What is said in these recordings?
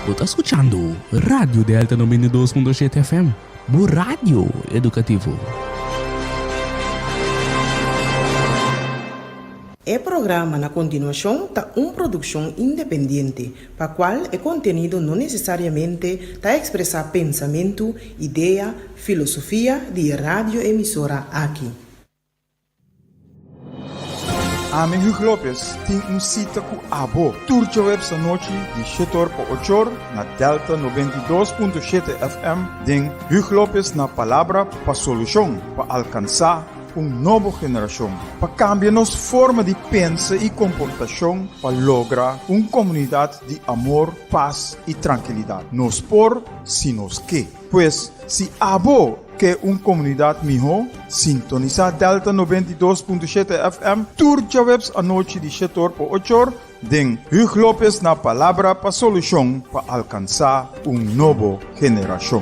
Está escuchando Radio de Alta 92.7 FM, bu radio educativo. O programa na continuação está uma produção independente, para qual o conteúdo não necessariamente está a expressar pensamento, ideia, filosofia de radioemissora aqui. Ame Hugo Lopes tem cita com Abo. Turja web sa noite de 7 por 8 na Delta 92.7 FM. Den Hugo Lopes na palavra para solução, para alcançar nova geração. Para cambiar nossa forma de pensar e comportação, para lograr uma comunidade de amor, paz e tranquilidade. Nos por, si nos que. Pois, se Abo que uma comunidade melhor, sintoniza Delta 92.7 FM, turja webs a noite de 7 por 8, den Hugo Lopes na palavra para solução para alcançar uma nova geração.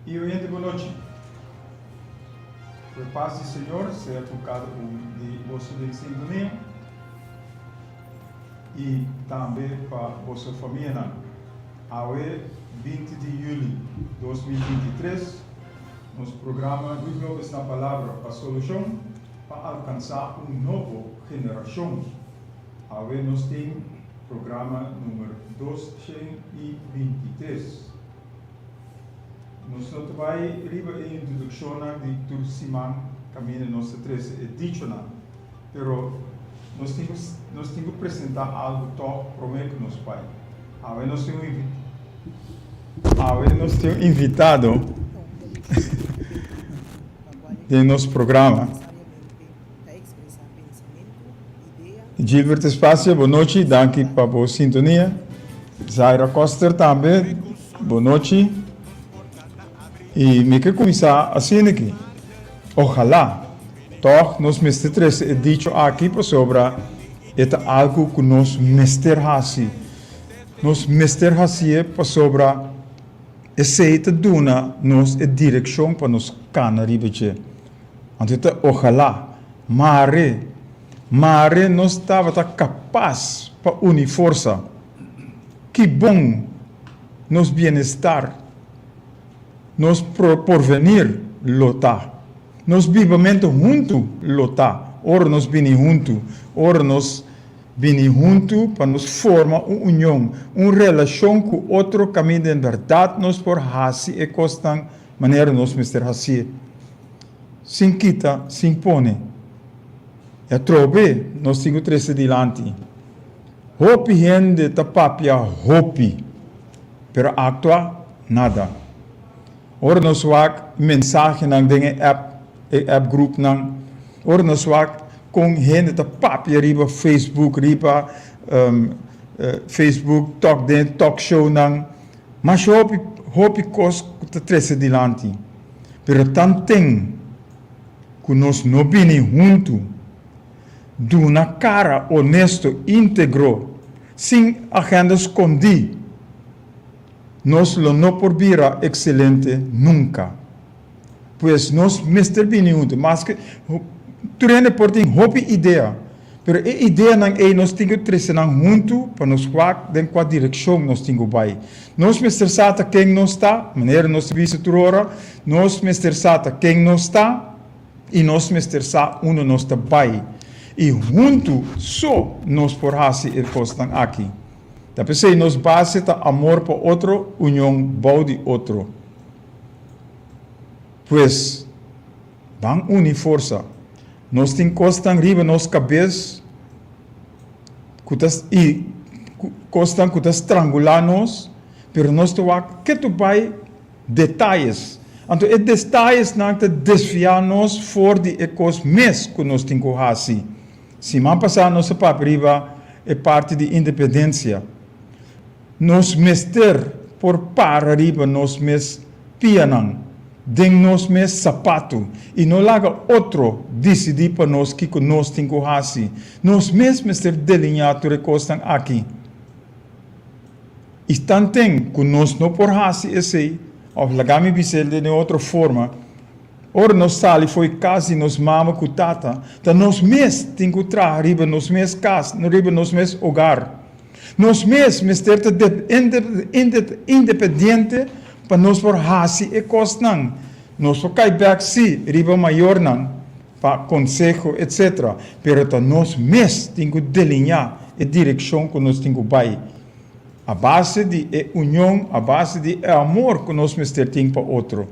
E oyente, boa noite. Por paz do Senhor, seja por cada de vossa sintonia e também para vossa família. Hoje, 20 de julho de 2023, nosso programa Hugo Lopes na Palavra para a Solução para alcançar uma nova geração. Hoje nós temos programa número 223. Nós não vai riba a introdução de tudo semana caminho nossa 13 edição, pero nós temos que apresentar algo tão prometo nos pai. Agora nós temos invitado de nosso programa. Gilberto Espacio, boa noite, danke para a sintonia. Zaira Coster também, boa noite. E me quero começar assim aqui. Ojalá, toch nos mestres dito aqui para sobre algo que nos mestre hasi. Nos mestre hasi para sobre essa duna nos direção para nos cana ribeche. Então, ojalá, mare nos estava capaz para unir força. Que bom nos bem-estar. Nos porvenir lota, nos vivamente junto lota, ora nos bini junto, ora nos bini junto para nos formar uma união, uma relação com outro caminho de verdade, nos por hasi e costan maneira nos mister hasi. Sin quita, sin pone. E trobe, nos tingo três dilante. Hopi gente tapapia hopi, pero actua nada. Ora nos wak mensagem nang dingen app group nang. Ora nos wak com gente da papia riba Facebook riba Facebook talk show nang. Mas hopi kos te trece dilante. Pero tanten que nos no bini junto do na cara honesto íntegro sem agenda escondi. Nos lo no por vira excelente nunca. Pues nos mister bini junto, mas que turene por ting hopi ideia. Pero a ideia nang nos tingo trece nang junto para nos quak den qua direção nos tingo bai. Nos mister sata quem não está, maneira nos visa turora, nos mister sata quem não está e nos mister sa uno nos está bai. E junto só nos por hasi el costan aqui. Tapi se nos base ta amor para otro, unión bau de otro. Pues, van unir força. Nós tem costan riba nos cabeça, e costan cutas estrangulanos, pero nós tu que tu vai detalhes. Então, é detalhes não te desviar-nos for de ecos mes que nós temos que fazer. Se man passar nossa papriva é parte de independência. Nos mester por para riba nos mes pianan, den nos mes sapato, e não laga outro decidir para nós que nós temos que fazer. Nos mes mester delineado recostam aqui. Estão tem que nós não por fazer esse of lagami bisel de outra forma, ora nos sali foi casa e nos mama kutata, da nos mes tem que trazer riba nos mes casa, riba nos mes hogar, nos mes ter independente para nos por hasi e cosnan, nos por cai back si riba maior nan, para consejo etc. Pero ta nos mes tem que delinear a direção que nós tem que vai. A base de união, a base de amor que nós temos para outro.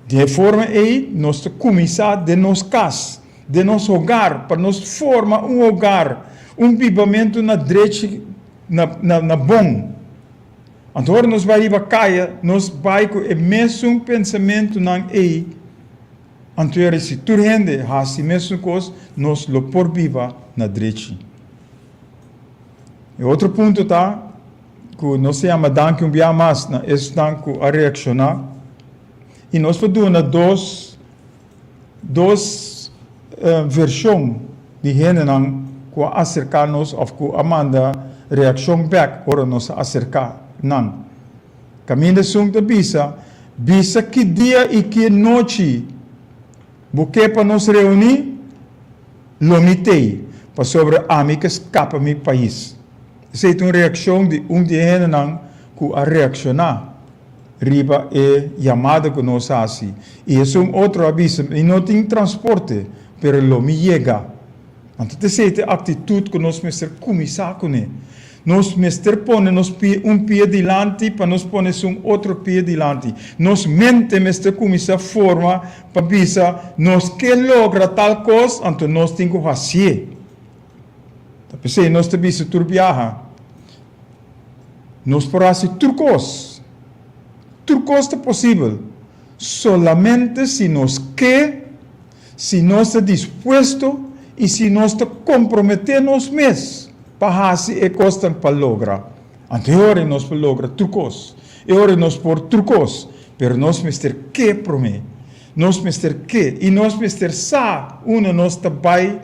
De forma aí, nós começar de nos casa, de nosso hogar, para nós formar hogar, vivamento na direita, na bom. Então, nós vai ir caia, nós vai com o mesmo pensamento não aí. Então, se tu rende, a mesma coisa, nós lo por viva na direita. E outro ponto tá que nós se chama danke dia mais, na esse danke a reaccionar. E nós fazemos duas versões de gente que acercar-nos ou que amanda reação back ou nos acercar não. Caminho sung da bisa que dia e que noite, porque para nos reunir, lomitei para sobre amigas capa mi país. Essa é uma reação de dia que a reaccionar riba é chamada que nós fazemos. E é outro aviso, e não tem transporte, pero lo me chega. Então, essa é a atitude que nós temos que começar com ele. Nós pone pé dilante para nós pôr outro pé dilante. Nós mente começar a forma para pensar, nós que logra tal coisa, então nós temos que fazer. Pensei, nós temos que turbiar. Nós podemos fazer turcos. Turcos é possível. Solamente se nós quer, se nós estamos dispostos e se nós comprometemos mesmos para fazer e coisa para lograr. Anterior nós para lograr turcos. E agora nós por turcos. Mas nós temos que prometer. Nós temos que. E nós temos sa uma nós trabalho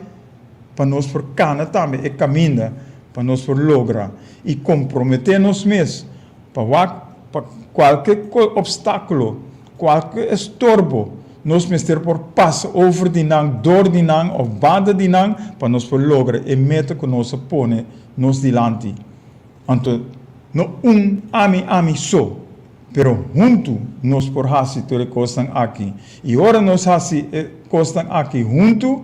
para nós por cana também e caminha para nós por lograr e comprometer-nos mesmos para qualquer obstáculo, qualquer estorbo, nós temos por passar over de nang, dor de nang ou banda de nang para nós por lograr e meta que nós põe nos dilante. Então, não ami só, pero junto nós por fazer toda coisa aqui. E ora nós fazer coisa aqui junto,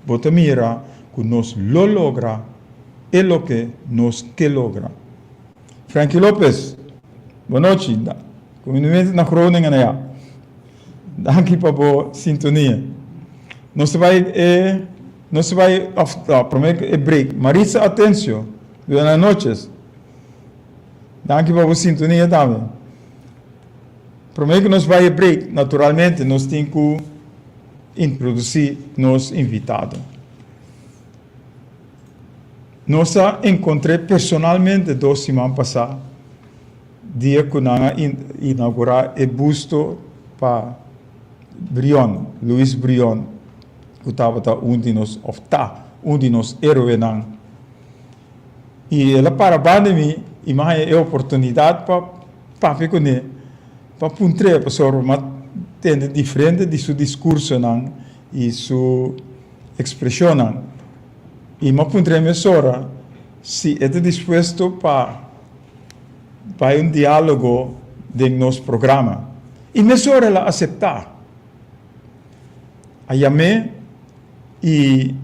bota mira que nós lo logra é o que nós que logra. Frankie Lopez, boa noite. Comunidade na Groningen na danke para a sintonia. Nós vai prometer break. Marisa Atencio, buenas noches. Danke para a sintonia também. Prometo que nós vai break. Naturalmente, nós temos que introduzir nos invitados. Nós encontrei personalmente 2 semanas passadas, dia que nós inaugurar o busto para Brion, Luis Brion, que estava de nós heróis. E ela parabéns me e mais a oportunidade para pegar para puntre para sobre uma tende diferente de seu discurso e sua expressão. E me puntre me sora se é disposto para diálogo de nosso programa. E me sora ela aceitar. A chamei e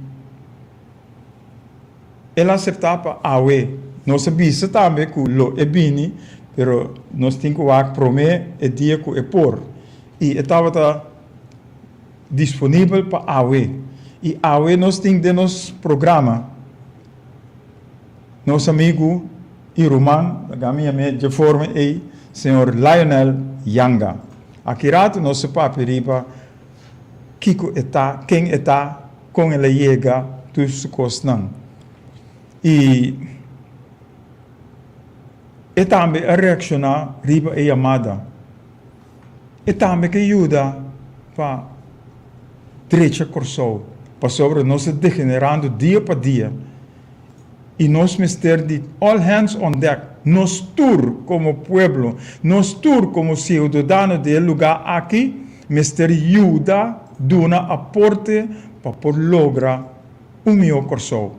ela aceitava a Nós sabemos também que lo é bem, pero nós temos que prometer e dia que é por. E estava disponível para a AWE. E a AWE nós temos de nosso programa. Nosso amigo Iruman, de forma é senhor Lionel Yanga. Aqui rato nosso papo riba, Kiko está, quem está, com ele chega, tudo se costam. E também a reaccionar riba e amada. E também que ajuda para direita corso, para sobre nós degenerando dia para dia. E nós mister de all hands on deck, nós tour como pueblo, nós tour como cidadano do lugar aqui, mister ajuda, dona aporte para por lograr melhor corso.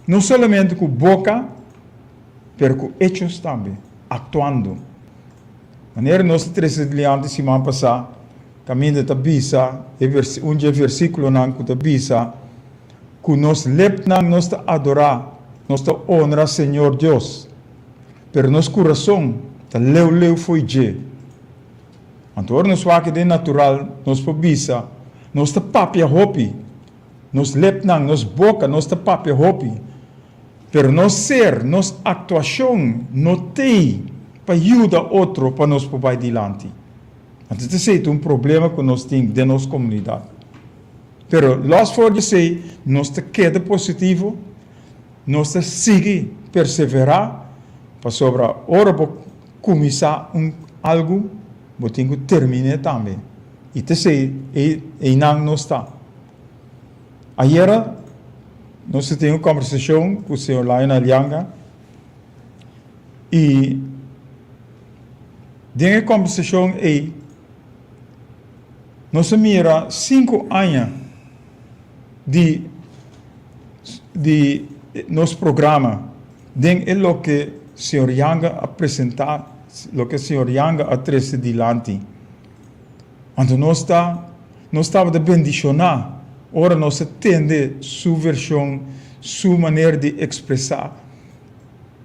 Não somente com boca, mas com hechos também, actuando. Maneira nós trabalhamos semana passada, caminho da Bisa, versículo não que da Bisa, que nós lepnang nós adorar, nós honrar Senhor Deus, pero nosso coração tá leu foi je. Então nós aqui de natural, nós por Bisa, nós tá papia hopi, nós lepnang, nós boca, nós tá papia hopi, pero nós ser, nós actuação, não tem para ajudar outro para nós por adiante. Então esse é problema que nós temos de nossa comunidade. Pero nós for dizer, nós te queda positivo, nós te sigue perseverar para sobre a hora para começar algo, mas tem que terminar também. E te sei, e não está. Ayer nós tivemos uma conversação com o senhor Lionel Yanga e dentro da conversação nós mira 5 anos de nosso programa, dentro do que o senhor Yanga apresentar, o que o senhor Yanga a trazer adiante. Então nós estamos de bendicionar, ora nós atende sua versão, sua maneira de expressar.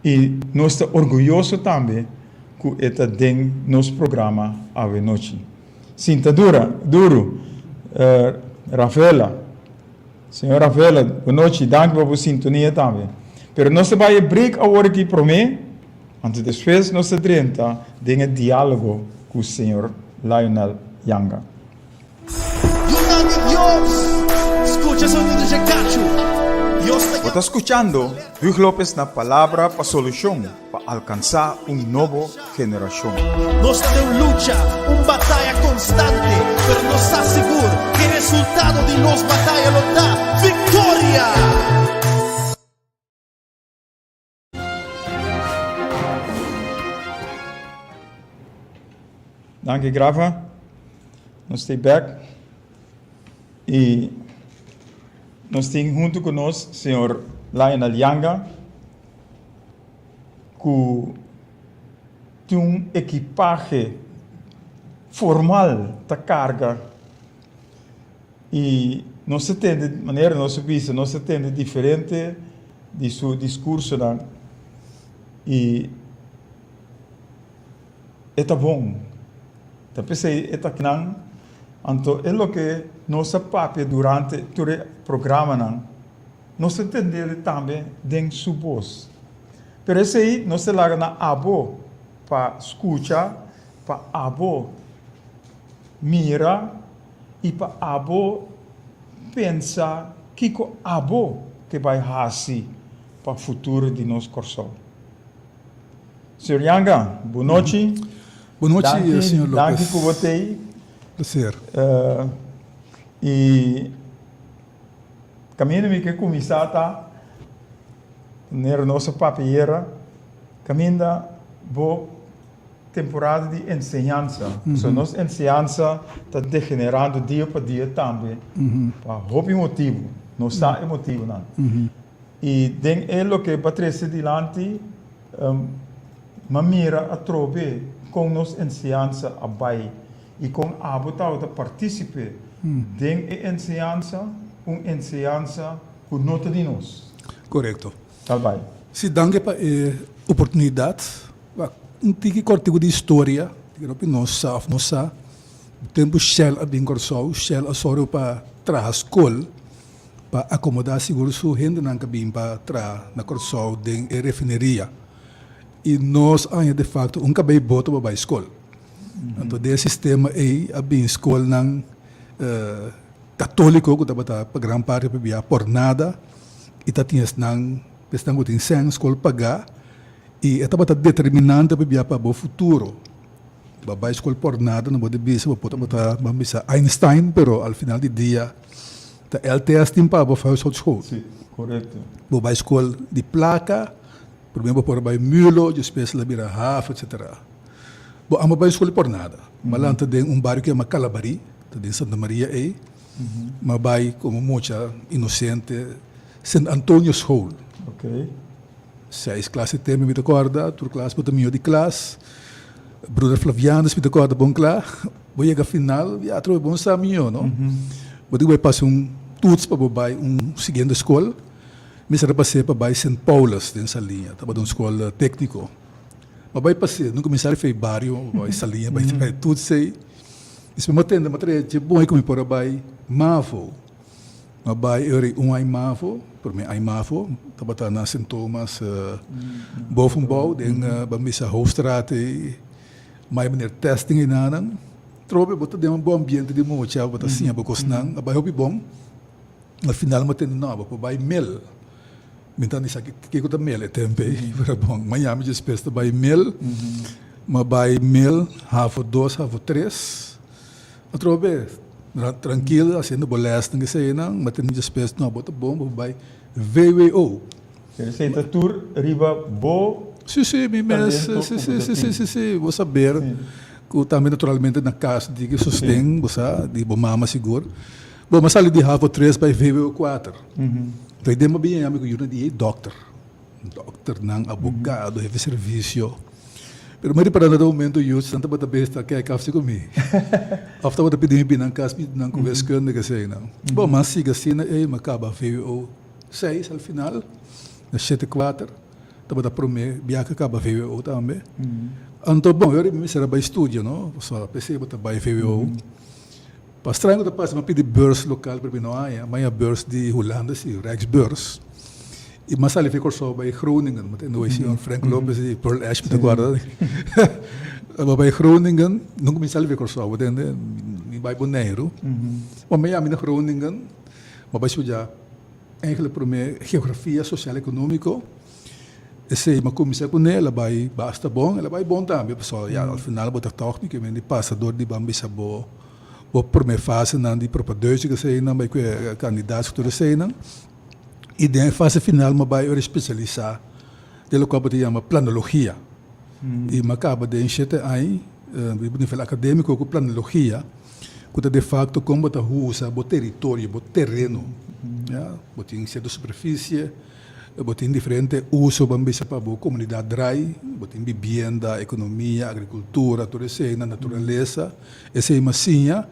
E nós estamos orgulhosos também que está dentro do nosso programa a noite. Sinta duro, Rafaela. Senhora Rafaela, boa noite, danke pela sintonia também. Pero nós vamos abrir a hora que promete, antes depois nós tenta de diálogo com o senhor Lionel Yanga. Você está escutando Luis López na palavra para solução, para alcançar nova geração. Nós temos luta, batalha constante, mas nós asseguro que o resultado de nossa batalha nos dá vitória. Danke, Grafa. Nós estamos back. E nós temos junto conosco o senhor Lionel Yanga, que tem um equipagem formal da carga. E nós temos, de maneira nossa vista, nós temos diferente de seu discurso. E é bom. Então, pensei, é não. Então, é o que nossa papel durante o programa, nós entendemos também dentro sua voz. Por isso aí, nós lá na abo para escutar, para abo mira e para abo pensar que o abo que vai fazer para o futuro de nosso coração. Senhor Yanga, boa noite. Boa noite, senhor Lopes. Danke por você. Prazer. E caminho que começar tá na nossa papieira, caminho da boa temporada de ensinança. So nossa ensinança está degenerando dia para dia também. Para hobby motivo, não está emotivo não. E den é o que Patrícia dilante mamira a trobe com nossa ensinança a bai. E com a botar de participar den ensinança, ensinança por nota de nós. Correto. Tá bem. Se danke pa oportunidade, um tiki cortigo de história, que não nossa, nossa, tempo Shell a bem corso, Shell a soro para trás escola, para acomodar seguro sua renda não cabim para trás na corso de refineria. E nós ainda de facto cabelo bota para a escola. Então, esse sistema aí a bem escola não católico que estava para grande parte para via por nada e tá tinha não estão tem sem escola pagar e estava determinante para via para o futuro. Para a escola por nada não pode bisa para bisa Einstein, pero al final do dia tá LTS tem para a escola. Sim, correto. Para a escola de placa, primeiro por a mulo, depois la bira half, etc. Bom, a uma escola por nada. Malanta tem bairro que é uma Calabari, tem Santa Maria aí. Mas vai como muita inocente, St. Antonio School. Ok. 6 classes tem me recorda, outra classe para mim de classe. Brother Flaviano me recorda bom classe. Vou chegar final, já trouxe bom saminho, não? Vou vai passar tudo para vai seguinte escola. Me será passar para vai St. Paulo's nessa linha, estava uma escola técnico. Mas vai passar, nunca me saiu feio bairro, vai essa linha, vai tudo sei. Isso me atende, mas é bom aí como por vai Mavo. Mas vai eu ai Mavo, por mim ai Mavo, estava na St. Thomas, bovenbouw, den bamisa Hoofdstraat, mais meneer testing e nada. Trobe, bota de bom ambiente de mocha, bota assim, abacos não, vai hobby bom. No final me atende não, vai mel. Minta nisa que eu também é tempo para bom. Manhã me despesta vai mel, mas vai mel, half 2, half 3. Trobe, tranquilo, fazendo bolesta que sei não, mas tem despesta não, bota bom, vai VWO. Receita tour riba bo. Sim, sim, vou saber. Que também naturalmente na casa de que sustém, você de mama seguro. Bom, mas ali de half 3 vai VWO 4. Então, demo bem amigo eu de doctor não advogado, de serviço. Pero mas para no momento eu tanto para besta que é café comigo. After what pedir bem na casa, não conversa com ninguém sei não. Bom, mas siga assim, aí acaba VWO 6 ao final, na 7/4, estava da primeira, viaja acaba VWO também. Então, bom, eu me será para estúdio, não? Só pensei para vai VWO. Para estranho da passa, mas pedir beurs local para não há, mas a beurs de Holanda, sim, Rijksbeurs. E mas ali ficou só para Groningen, mas não é assim, Frank Lopez e Pearl Ash, me guarda. Para Groningen, nunca me sali ficou só, mas me vai boneiro. Mas me amo na Groningen, mas vai estudar eigenlijk para mim geografia social econômico. Esse uma comissão com ela vai basta bom, ela vai bom também, pessoal. Já ao final botar toque que vem de passador de bambisa boa. Vou por minha fase não de propaganda que sei não vai que candidatos que sei não. E da fase final mas vai eu especializar pelo que se chama planologia. E acaba de enxergar aí no nível acadêmico com planologia, que de facto como está usa o território, o terreno, já, botem certa superfície, botem diferente uso bambisa para a comunidade drai, botem vivenda, economia, agricultura, tudo isso na natureza, essa é massinha.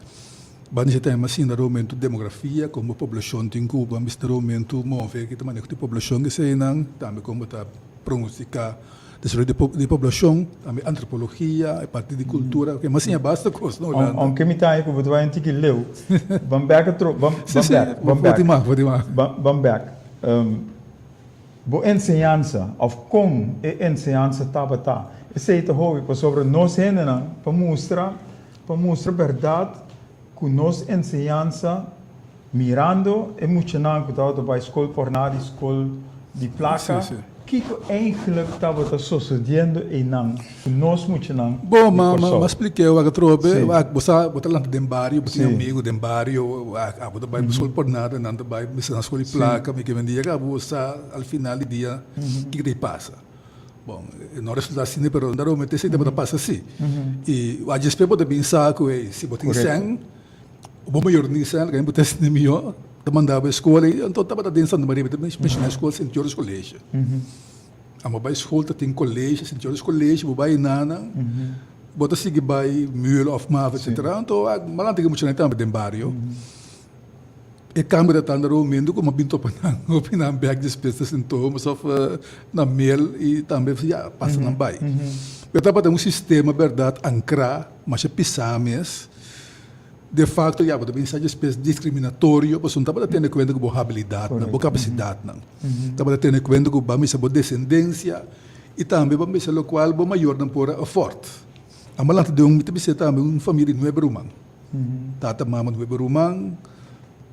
Bani tem massinha no momento demografia, como a população tem Cuba, mas no momento move que também a população que se não, também como está pronosticar desenvolvimento de população, também antropologia, a parte de cultura, que massinha basta coisa não Holanda. Aunque me tá aí que você vai entender que leu, vamos back. Boa ensinança, of como é ensinança tá. Esse é o hobby sobre nós ainda para mostrar verdade que nós ensinança mirando emocional que estava para a escola por nada, escola de placa. Que eigenlijk estava sucedendo e não nós muito não. Bom, mas expliquei o que trobe, você botar lá dentro barrio, você amigo dentro barrio, você vai escola por nada, não vai na escola de placa, me que vendia, você ao final do dia que passa. Bom, não resulta assim, mas normalmente se deve passar assim. E a gente pode pensar que se você tem sangue, o maior nem sangue, quem botar assim melhor, mandava a escola, então estava dentro de Santa Maria, mas na escola, senhores colégio. A mobile escola tem colégio, senhores colégio, vai nana, bota seguir vai mule of mava, etc. Então, malantiga muito nem também tem barrio. E câmera está no momento como binto panang o pinambag despesas sintomas of na mail e também já passa na bai. Eu estava tendo um sistema verdade ancrar, mas é pisames. De facto, já pode pensar despesas discriminatório, mas não estava tendo conta com a habilidade, na boa capacidade não. Estava tendo conta com a missa boa descendência e também a missa o qual o maior não pode forte. A malanta de também também uma família não é berumang. Tata mama não é berumang.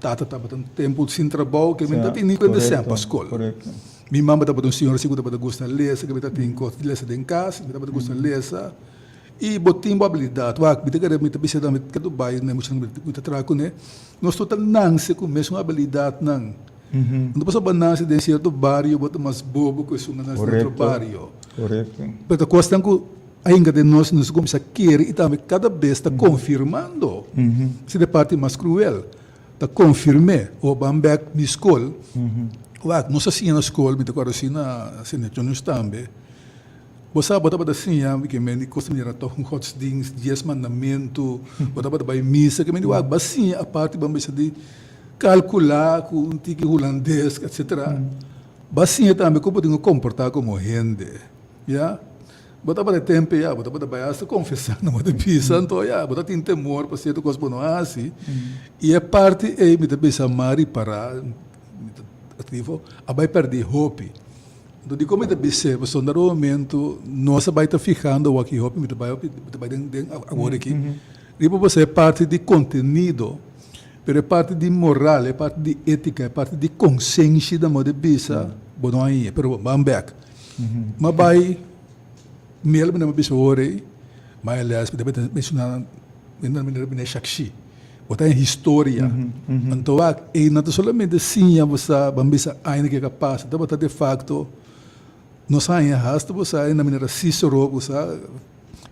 Tata estava tendo tempo sem trabalho, que ainda tinha que descer para a escola. Minha mãe estava um senhor, segunda estava gostar de ler, que ainda tinha que ler em casa, estava gostar de ler. E botinho a habilidade, que me muita pessoa também que do bairro, né, muito trago, né. Nós total não se começa uma habilidade não. Não passa banança de certo bairro, bota mais bobo que isso na outro bairro. Correto. Porque costa que ainda de nós nos começa a querer e também cada vez está confirmando. Se de parte mais cruel. Tá confirmé o bambek mi escola não sei se na escola me decoro assim na senhores também você bota assim que me costumeira to um godsdienst 10 mandamento bota vai missa que me digo assim a parte bambesa de calcular com um tique holandês etc assim também como tenho comportar como gente já bota para tempo já bota para basta confessar não bota pisando já bota tem temor para ser do cosmo não assim e é parte é me deve chamar para ativo a vai perder hope do de como deve ser você no momento nossa vai estar ficando o aqui hope me vai agora aqui e você é parte de conteúdo mas é parte de moral é parte de ética é parte de consciência da moda bisa bom aí pero vamos back mas vai Mel na mabisa ore, mas aliás deve mencionar ainda shakshi. Botar em história. Então e não somente sim a você bambisa ainda que é capaz, então botar de facto nós ainda hasta você ainda maneira Cícero, você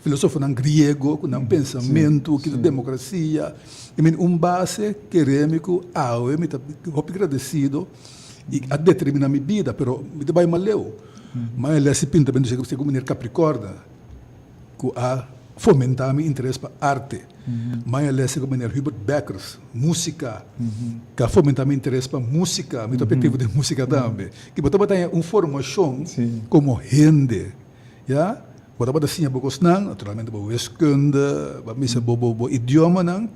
filósofo não grego, com um pensamento que democracia, e base acadêmico, eu me agradecido e a determinar minha vida, pero me vai maleu. Mas ele se pinta bem do jeito que você Capricórnio, que a fomentar meu interesse para arte. Mas ele se como Hubert Beckers, música, que fomentar meu interesse para música, meu objetivo de música também. Que botar uma formação como gente, já? Botar assim a bocos não, naturalmente boa esconda, para mim se boa idioma não,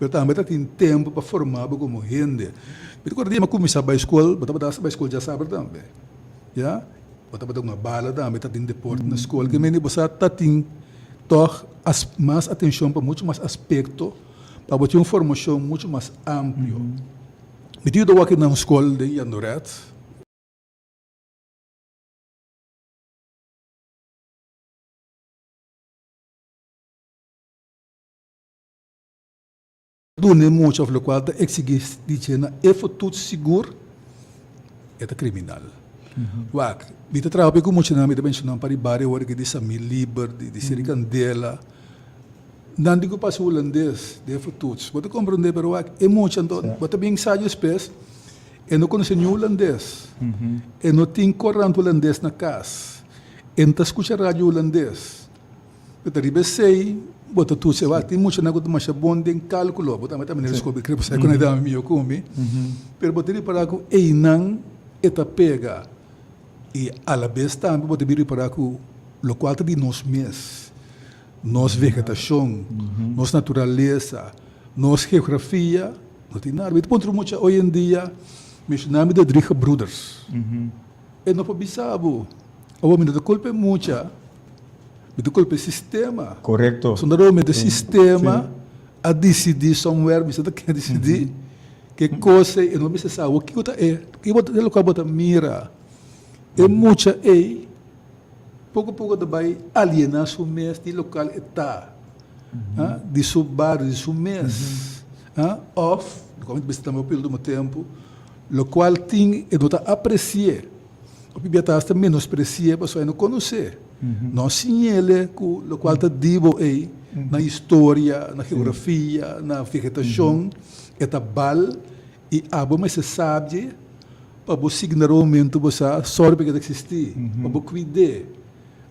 mas também tem tempo para formar como gente. Mas quando eu comecei a escola, botar a escola já sabe também, já? Bota uma bala da meta de deporte na escola que me você tá tem mais atenção para muito mais aspecto para botar uma formação muito mais amplo. Me digo aqui na escola de Yandoret do muito of local da exigir de na tudo seguro é criminal. Bita trabalho com muito nome também não para ibare hora que disse me liber de ser candela não digo para o holandês de futuros você compreender pero é muito então você bem sabe espécie e não conhece nenhum holandês e não tem corrente holandês na casa e não escuta rádio holandês você ribe sei bota tu se vai tem muito negócio mais bom de cálculo bota também descobre que você conhece a minha come pero você ribe para que e não eta pega e a la vez também pode vir para que o qual de nós mesmos, nossa vegetação, nossa natureza, nossa geografia, não tem nada. Ponto muito hoje em dia, mencionamos de Driga Brothers. E não pode saber, o homem de culpa é muita, de culpa é sistema. Correto. Sondamente sistema a decidir somewhere, você quer decidir que coisa e não precisa saber o que é, que você mira. É muita pouco vai alienar seu mês de local está de seu bar de seu mês off como você também pelo do tempo o qual tem e não apreciar o que está menospreciar para só não conhecer não sim ele o qual está divo na história na geografia na vegetação está bal e abo mas se sabe para você signar o momento você sorte que existir para você cuidar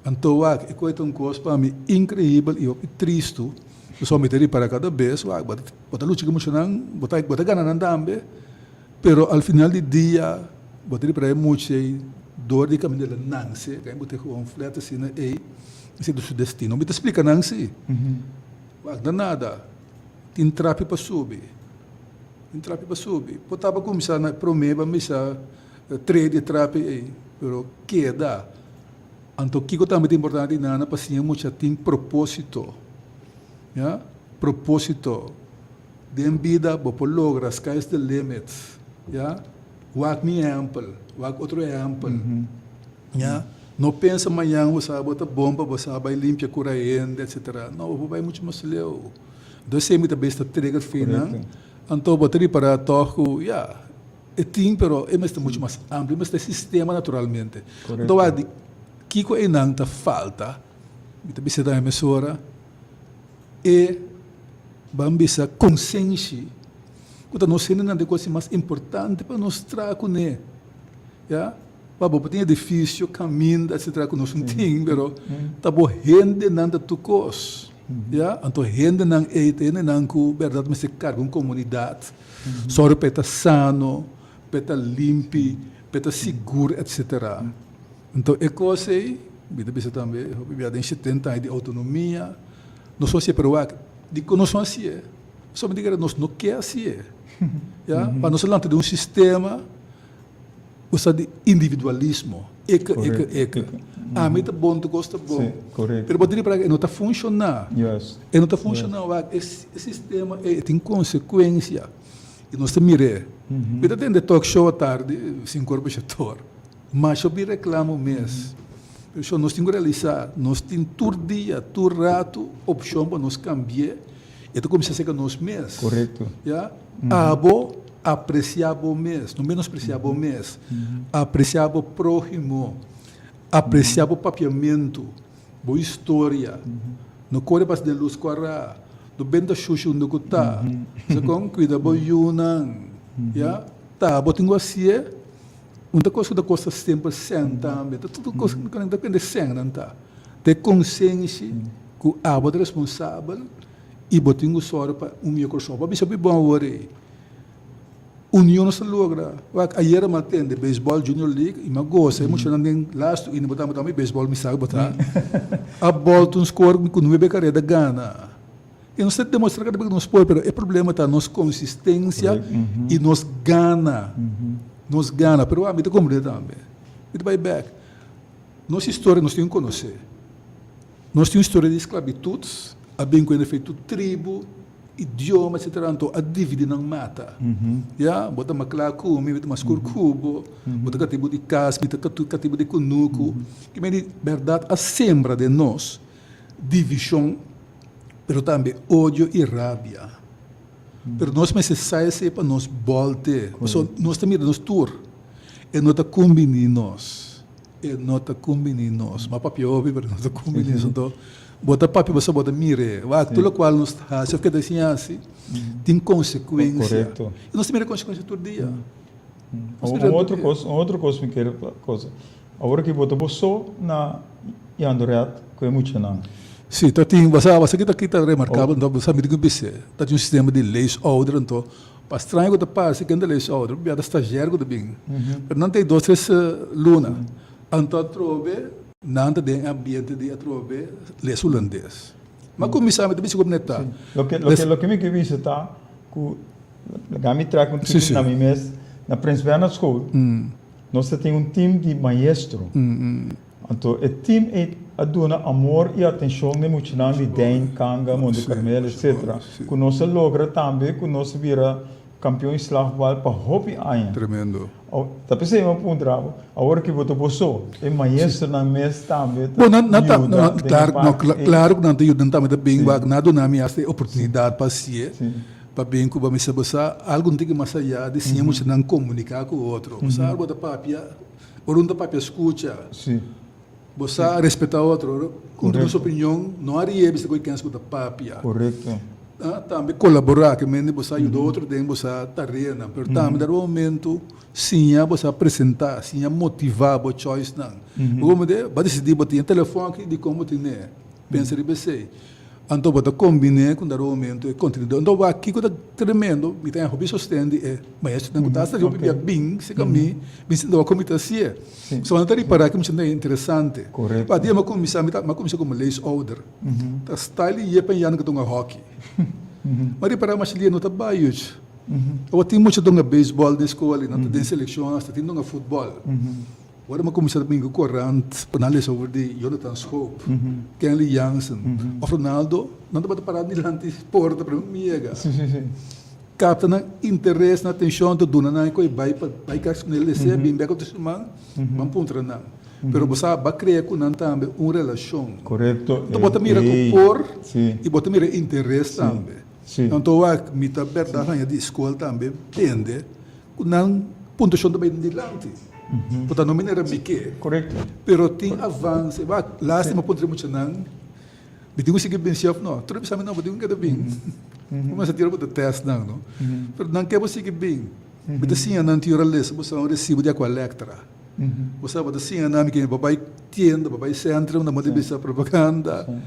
então é coisa um coisa para mim incrível e triste eu só me teria para cada vez bota luta que emocionante bota ganhando também pero al final do dia, botar para muito dor de caminho dela não se, que botar com fleta assim na esse do seu destino. Me explica não se. Não nada. Tem trape para subir. Tem trape para subir. Potava começar na promeba, mas trade trape aí, pero queda. Então, o que é muito importante na paciência muito tem propósito. Ja? Propósito. De vida, você logra, sky is the limit. Ja? Wag me ample, wag outro ample. Ja? Não pensa amanhã, você vai botar bomba, você vai limpar corrente, etc. Não, você vai muito mais leu. Então, você muita vez está trigger fina. Então, você para toco, é tim, pero é muito mais amplo, mas é sistema naturalmente. Então, que coisa não está falta, muita vez da emissora, e vamos a consciência. Quando nós temos uma coisa mais importante para nós trazer, né? Já? Babo, tem edifício, caminho, etc. que nós não temos, pero tá bom, gente não tá tu cos. Já? Então, gente não que, verdade, mas se carga uma comunidade. Só para sano, para limpo, para seguro, etc. Então, é coisa aí, você também, eu tenho 70 anos de autonomia, nós somos sempre de que nós somos assim, só me diga nós não quer assim, para nós lá de sistema, usa de individualismo, a mim tá bom, tu gosta bom, pero pode para não está funcionando, não está funcionando, esse sistema tem consequência, e nós temos mire, eu tenho de talk show à tarde, 5 horas para mas eu reclamo mesmo. Nós temos que realizar, nós temos todo dia, todo rato, opção para nós cambiar. E então começa a ser que nós mesmos. Correto. Apreciar o mês, não menospreciar o mês. Apreciar o próximo, apreciar o papiamento, a história. Não corre para de luz correr, do bem da xuxa onde está. Você cuida do yunan. Tá, botinho assim. Uma coisa da coisa sempre também, tudo coisa que depende de não tá. Ter consciência que a boa responsável e botinho só para microscope. Mas é bom agora. União não se logra. Ayer eu matei de beisebol Junior League e me gosta. Eu muito não last e não botar também beisebol me sabe botar. A bola um score com 9 carreira Gana. E não sei demonstrar que não pode, mas é problema tá nossa consistência e nos gana. Nos gana, pero a mim te compreende também. It vai back. Nossa história nós temos que conhecer. Nós temos história de esclavitudes, a bem quando é feito tribo, idioma, etc. Então a dividir não mata. Bota uma claco, bota uma escurcubo, bota cativo de casca, bota cativo de cunuco. Que me diz, verdade, a sembra de nós, divisão, pero também ódio e rábia. Pero nós necessitamos para nós volte. Nós também nos tour. E não está combinando nós. Mas papi óbvio, pero não está combinando. Então, bota papi, você bota mire. Tudo qual nós está, se eu ficar assim, tem consequência. Correto. E nós temos consequência todo dia. Outra coisa me quero coisa. Agora que bota você na Android, que é muito não. Sim, então tem você que está remarcável, então você me diga que tá um sistema de leis order, então para estranho que tá parte que anda leis order, biada estagiário que bem. Mas não tem 2, 3 luna. Então trove nada de ambiente de trove leis holandês. Mas como sabe, também se conectar. Lo que me que visse tá que gami track um time na minha mesa na Prince Bernhard School. Nós temos time de maestro. Então, o time aduna amor e atenção de muitos de Den, Kanga, Monte Carmelo, etc. Que nós logra também, que nós vira campeão em slagbal para hobby ainda. Tremendo. Tá pensando um ponto bravo. Agora que você passou, é maestro na mesa também. Claro que não tem ajuda também bem, nada na minha oportunidade para si. Para bem que vamos saber algo tem que mais allá de sim muito não comunicar com o outro. Você algo da papia, ou da papia escuta. Sim. Você respeitar o outro, com a sua opinião, não haria você que escuta papia. Correto. Também colaborar, que você ajuda o outro, você está rindo. Mas também, no momento, sim, você apresentar, sim, motivar a choice. Como vai decidir, botar telefone aqui de como tem, pensa de você. Então, bota combine com o momento e continua. Então, aqui que tremendo, me tem a hobby sustende é, mas isso não está eu bebia bem, se caminho, me sinto a comida assim. Só não tem para que me sinta interessante. Correto. Para dia mas começar como lace order. Tá style e é pensando que tô hockey. Mas para mais ali não tá baio. Eu tenho muito de beisebol na escola, não tem seleção, tem no futebol. Agora eu comecei a brincar corrente, análise over de Jonathan Scope, Kenley Jansen, o Ronaldo, não dá para parar de lá de porta para mim. Capta na interesse, na atenção, do dona na coi vai que nele se bem bem com o man, man pontra não. Pero você vai criar com não também uma relação. Correto. Então bota mira com por e bota mira interesse também. Então a mita verdade de escola também tende com não pontuação também de lá. Portanto, não me era bique. Correto. Pero tem avanço. Lá se me pontre muito não. Bitinho seguir bem chef não. Tudo bisa não, bitinho que bem. Mas tira para teste não. Pero não quer você seguir bem. Bitinho sim não tira les, você não recebe de aquela lectura. Você bota sim não que babai tienda, babai centro, na moda bisa propaganda.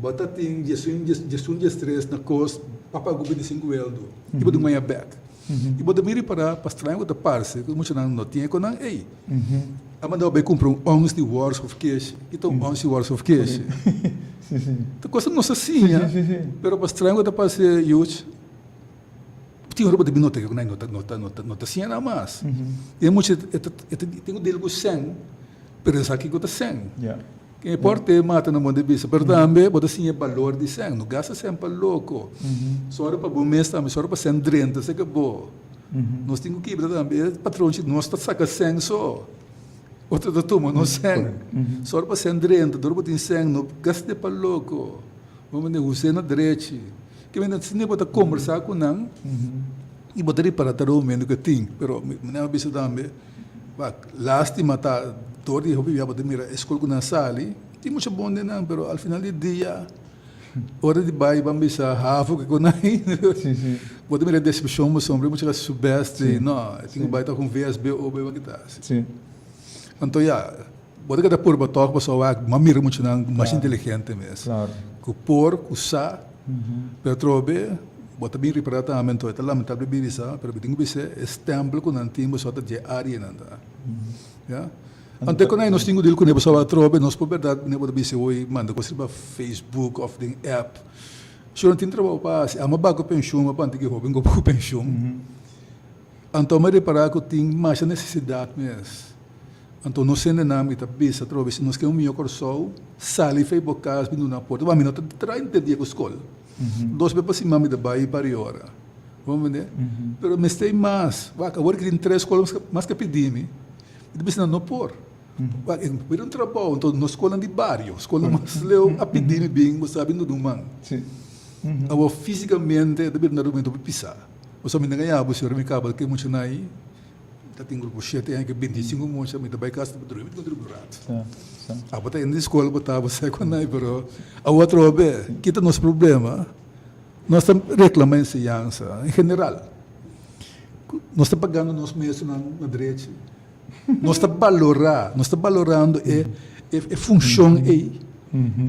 Bota tem gestão de stress na cost, papa gubi de 5 euros. E bota manhã back. E bota miri para estranho outra parte, que muito não tinha com não, ei. A mandar bem comprar 11 Wars of Cash, então 11 Wars of Cash. Então coisa não se assim, pero para estranho outra parte huge. Tinha roupa de binota que não tá assim nada mais. E muito tem o dele com 100, pero essa aqui com 100. Quem importa mata na mão de bisa, pero também bota assim o valor de 100, não gasta sempre louco. Só para bom mês também, só para 130, se acabou. Nós temos que ir também, patrão, nós está saca 100 só. Outro da turma, não 100. Só para 130, dor para 100, não gasta para louco. Vamos dizer, você na direita. Que vem se nem bota conversar com não, e botaria para ter o menos que tem, pero não bisa também. Lástima tá todo dia eu vou mira escola com na sala tem muito bom não pero al final do dia hora de bai vamos a hafu que com aí vou mira discussão mas sobre muito que subeste não tenho bai tá com VSB ou bem que tá sim então já vou ter que dar por batok para só mamira muito não mais inteligente mesmo claro com por usar pero trobe bota bem reparado também então é lamentável bem isso pero tenho que ser estamble com antimo só de área não tá já ante quando nós temos deal com ele pessoal trobe nós por verdade nem pode dizer oi manda coisa para Facebook of the app se não tem trabalho para a bago pensão mas para que roubo com pensão então me reparar que tem mais necessidade mesmo então não sei nem me tá bisa trobe se nós queremos melhor corso sali fei bocas vindo na porta mas não trai dia com escola dois bebês assim mami da Bahia para hora vamos ver pero me stay mais vai agora que tem 3 escolas mais que pedir-me e depois não por eu trabalho então na escola de bairro escola mais leu a pedir-me bem você sabe no domingo eu fisicamente deve na momento para pisar você me ganhava você me acaba que muito naí tá tem grupo 7 tem que 25 monte me vai casa para dormir com o rato a botar na escola botar você com naí pero a outro bem que tá nosso problema nós estamos reclamando ensinança em geral nós estamos pagando nosso mês na direita nós estamos valorando a função aí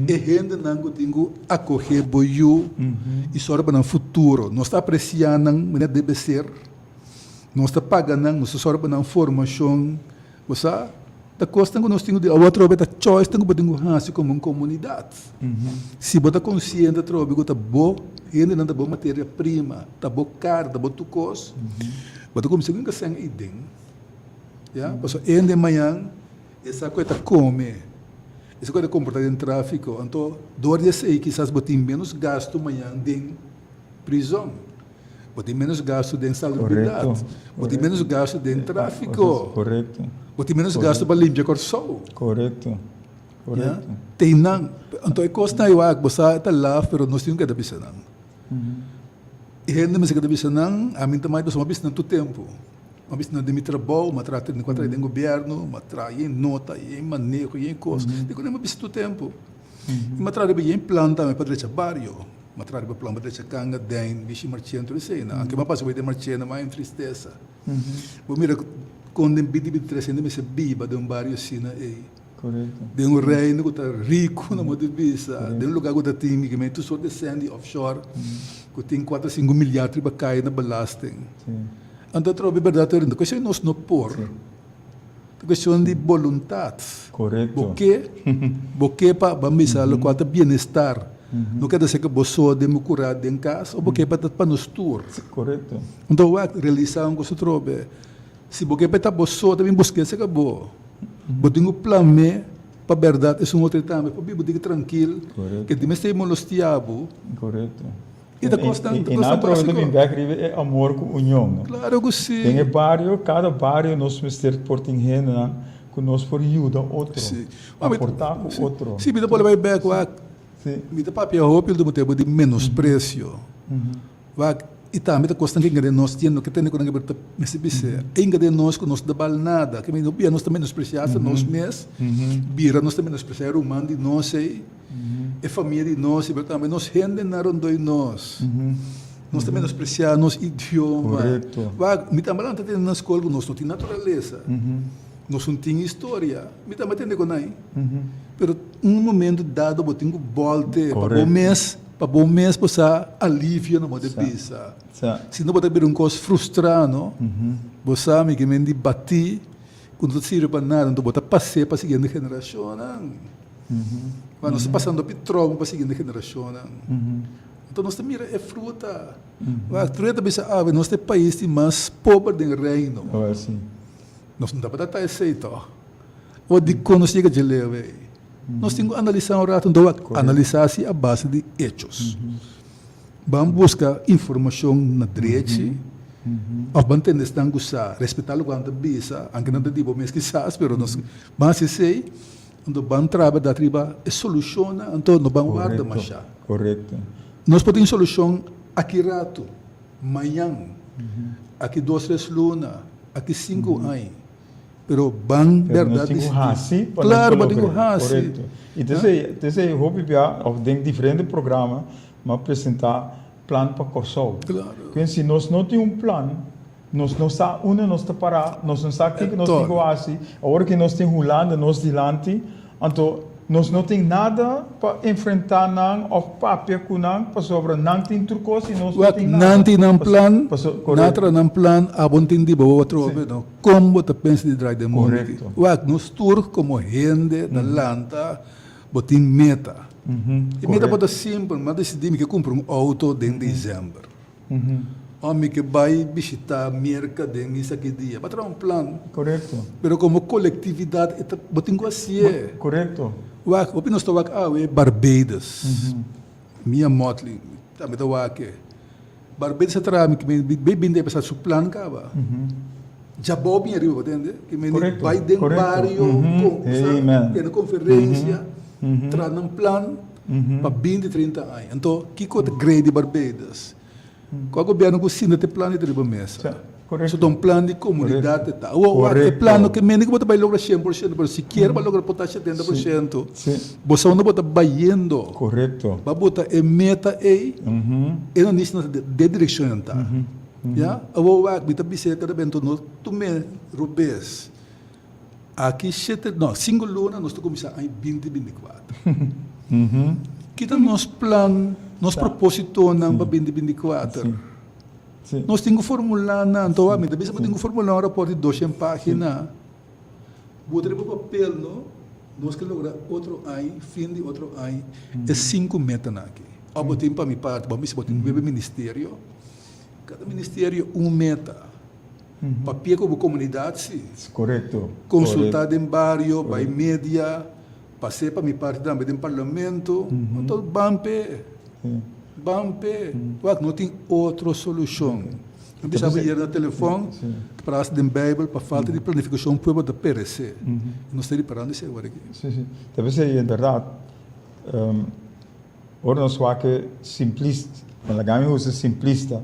e ainda não tenho acolher boiu e só para o futuro nós estamos apreciando não deve ser nós estamos pagando nós só para a formação você da costa que nós temos de outra vez a choice tenho para ter como uma comunidade se você consciente trobe que está bom ainda não está boa matéria prima está boa caro está boa tucos você começa a ganhar ideia porque ainda de manhã essa coisa come essa coisa comportada em tráfico então dor de sei que quizás botem menos gasto manhã de prisão botem menos gasto de salubridade botem menos gasto de tráfico correto botem menos gasto para limpar corso correto tem não então é costa eu acho você está lá pero nós temos que dar bisa não e ainda mais que dar bisa não a mim também nós vamos não tempo uma vez na de trabalho, uma trata de encontrar em governo, uma trata em nota, em manejo, em coisa. Digo nem uma vez do tempo. Uma trata em planta, uma para deixar barrio, uma trata para planta para deixar canga, den, bicho marchando tudo isso. Não, que uma passa de marchando, mas em tristeza. Vou mirar quando em BD 300 me se biba de barrio assim, Correto. De um reino que está rico na motivisa, de um lugar que está tem que tu só descende offshore, que tem 4 a 5 milhares para cair na belasting. Sim. Então, trobe verdade, a questão nós não por, a questão de vontade. Correto. Porque para bambisa lo quanto bem-estar. Não quer dizer que você de me curar em casa, ou porque para nos tour. Correto. Então, o que realizar um coisa trobe. Se você para você também busca esse que bom. Você tem um plano para verdade, é um outro também, para viver tranquilo. Correto. Que também estamos molestiado. Correto. E da constante. E na prova também é amor com união. Claro que sim. Tem bairro, cada bairro nós temos por ter que nós por ajuda outro. Sim. Aportar com outro. Sim, me dá para ver Sim. me dá para roupa do tempo de menosprecio. E também da constante que nós temos que ter que nós me bise. Ainda de nós que nós dá nada, que nós também menospreciamos nós mesmos. Bira nós também menospreciamos o humano de nós e família de nós, e também nós gente na ronda de nós. Nós também menospreciamos nosso idioma. Correto. Me também não tem na escola, nós não temos natureza. Nós não temos história. Me também tem que não. Pero um momento dado, eu tenho volta para bom mês passar alívio na moda pisa. Se não pode ter um coisa frustrado, você sabe que me debati quando não sirve para nada, então você passar para a seguinte geração. Quando nós passando para para a seguinte geração. Então nós temos é fruta. A fruta pensa, nós temos país mais pobre do reino. Nós não dá para dar aceito. O de quando nós chega de leve. Nós temos que analisar um rato, analisar-se a base de hechos. Vamos buscar informação na direita, vamos tentar respeitar o quanto bisa, aunque não digo mesmo que sabe, mas nós vamos dizer, vamos trabalhar da triba e soluciona, então nós vamos guardar mais. Correto. Nós podemos solucionar aqui rato, amanhã, aqui 2, 3 lunas, aqui 5 anos. Pero bang verdade claro, mas tenho raci. E desse hobby of denk diferente programa, mas apresentar plano para Kosovo. Claro. Porque se nós não temos plano, nós não sa nós está parar, nós não sabe que nós temos assim. Agora que nós temos Holanda, nós dilante, então nós não temos nada para enfrentar não ou papel com não para sobre não tem trucos e nós não temos nada. Não tem plan, nada não plan, abontin di bawa trobe, como te pensa de drive de mundo. Nós tour como gente da lanta, botin meta. E meta pode simples, mas decidimos que comprar auto em dezembro. Homem que vai visitar mercado nesse aqui dia, para ter plano. Correto. Pero como coletividade, botin assim. Correto. O que nós estamos aqui Barbados. Minha motley, também estou aqui. Barbados é trama que bem de passar seu plano cá. Já bom bem arriba, entende? Que me vai dentro do barrio, tem conferência, traz um plano para 20, 30 anos. Então, que coisa grande de Barbados? Qual o governo que ensina ter plano de mesa? Correto. So, um plano de comunidade. O plano que menos que você vai lograr 100%, mas se quer vai lograr botar 70%, você não pode bayendo. Correto. Vai botar a meta e não nisso de direção tá. Já? O que está pensando cada vez no tu me rubes. Aqui 5 lunas nós estamos começando em 2024. Que tá nosso plano, nosso propósito para 2024. Nós temos que formular, então, a gente tem que formular um rapport de 200 páginas. Botar para papel, nós queremos lograr outro ano, fim de outro ano, é 5 metas aqui. Eu botei para minha parte, vamos botar um ministério. Cada ministério, uma meta. Papel como comunidade, sim. Correto. Consultar em bairro, vai mídia, passei para minha parte também no parlamento, então, não tem outra solução. Não precisa ir no telefone, para as Bible, para falta de planificação, para poder perecer. Nós estamos parando isso agora aqui. Sim. Talvez é verdade. Ora, nós somos simplistas, mas a simplista.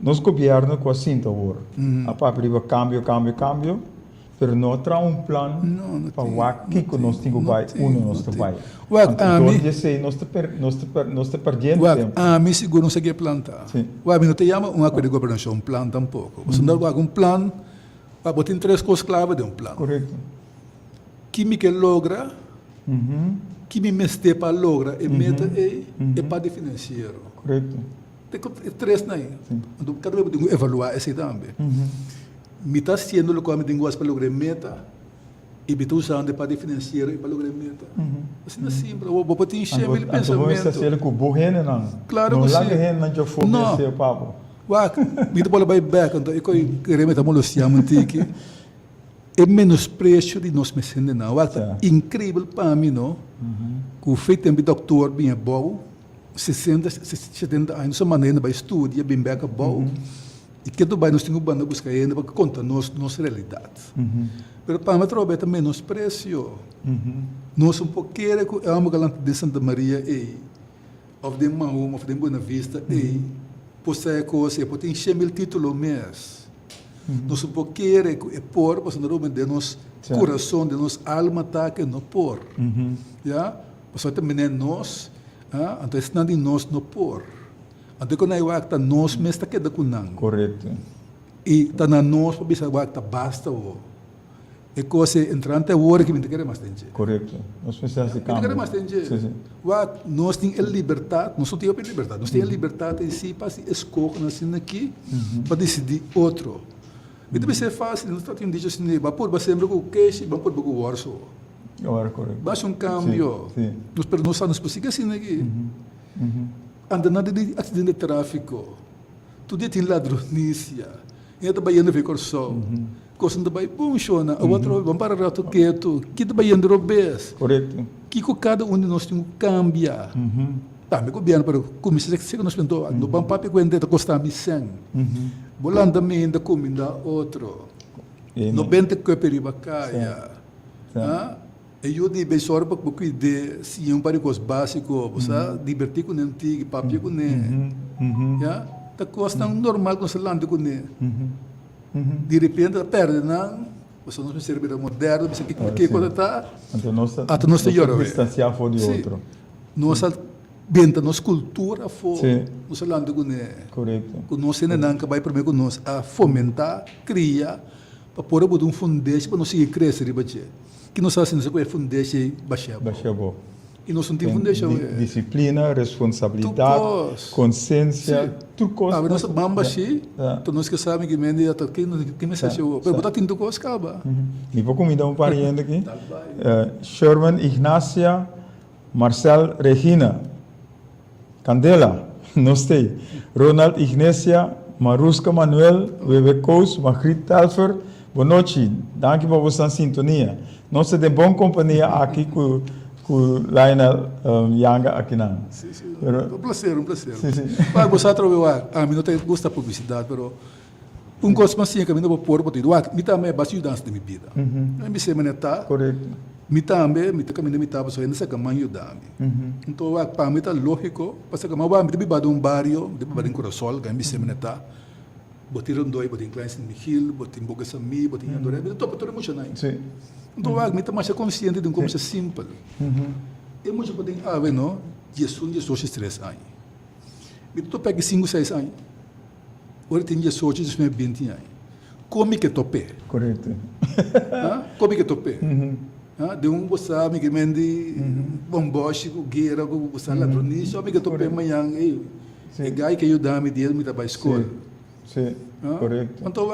Nosso governo com assim agora. A palavra cambio, pero não traz um plano para o que nós temos nós trabalhamos. Nós te perdendo tempo. A mim seguro não sei que plantar. Não te chama uma coisa de governação, um plano tampouco. Você não tem um plano, para botar 3 coisas claves de um plano. Correto. química logra, química mestepa logra, e meta é para de financeiro. Correto. Tem três aí. Cada vez tem que evaluar esse também. Me está sendo o que eu gosto para lograr meta, e me está usando para de financeiro e para lograr meta. Assim é simples. Eu vou te encher meu pensamento. Você está com o burrene, não? Claro que sim. Não larga rene, não já foi esse papo. Me dá bola back, então eu quero meter uma lucia mantique. É menosprezo de nós mexendo não. Incrível para mim, não? Que o feito de doutor bem bom, 60, 70 anos, essa maneira vai estudar bem back bom. E que tu vai nós temos banda buscar ainda para contar nossa realidade. Mas para mim trouxe também menosprezo. Nós um pouco querer que amo galante de Santa Maria e of de Mahoma, of de Buena Vista e possa coisa, pode encher meu título mês. Nós um pouco querer que é por, porque não de nosso coração, de nossa alma tá que não por. Já, porque também é nós, então está de nós não por. Então quando eu acho que nós mesmo está queda com não. Correto. E está na nós para pensar que basta o. É coisa entrante a hora que me quer mais tempo. Correto. Nós precisamos de cambio. Me quer mais tempo. Nós temos a liberdade, nós não temos a liberdade, nós temos a liberdade em si para escolher assim aqui para decidir outro. E deve ser fácil, nós estamos dizendo assim, vamos sempre com o queijo, vamos com o orço. Correto. Basta cambio. Nós estamos possível assim aqui. Anda nada de acidente de tráfico. Tudo tem ladronícia. E está baiando a corso. Coisa não vai funciona. O outro vamos para o rato quieto. Que está baiando robês. Correto. Que cada um de nós tem que cambiar. Tá, me governo para começar que nós pensamos, no bom papo que ainda custa me 100. Bolanda me ainda comida outro. No bente que periba caia. E eu digo, só para cuidar se um para coisa básico, você divertir com o antigo, papo com ele. Já, tá custa normal com o lando com ele. De repente perde, não? Você não se serve moderno, você que quando está. Então nós distanciar fora de outro. Nossa benta, nossa cultura fora. Nós lando com ele. Correto. Com nós não que vai primeiro com nós a fomentar, criar, para pôr um fundamento para nós seguir crescer, que nós fazemos com o fundamento baixar. E nós não temos fundamento. Disciplina, responsabilidade, consciência, tudo coisa. Nós vamos baixar, então nós que sabemos que mende até que me seja o, mas botar tinto coisa acaba. E vou convidar pariente aqui. Sherman Ignacia, Marcel Regina, Candela, Nostei, Ronald Ignacia, Maruska Manuel, Bebe Kous, Magritte Telfer, boa noite, danke por vossa sintonia. Nós temos boa companhia aqui com Lionel Yanga aqui não. Um prazer. Mas você trabalha, mim não tem gosto da publicidade, mas coisa assim que eu não vou pôr, me também é bastante dança de minha vida. Me sei manetar. Correto. Me também, me também me estava só ainda se caminho ajudar. Então, para mim é lógico, porque eu vou me bado um barrio, me bado em Corosol, que me sei manetar. Botei dois, botei em Klein Miguel, botei em Boca Sami, botei em Andoré, então para todo mundo não. Então, me está mais consciente de uma coisa simples. E muito botei não, Jesus 3 anos. Me estou pegando 5, 6 anos. Agora tem Jesus 20 anos. Como que tope? Correto. Como que tope? De você sabe que mende bomboche, guerra, você ladronista, me que tope amanhã, é gai que eu dá me dia me dá para escola. Sim, correto. Então,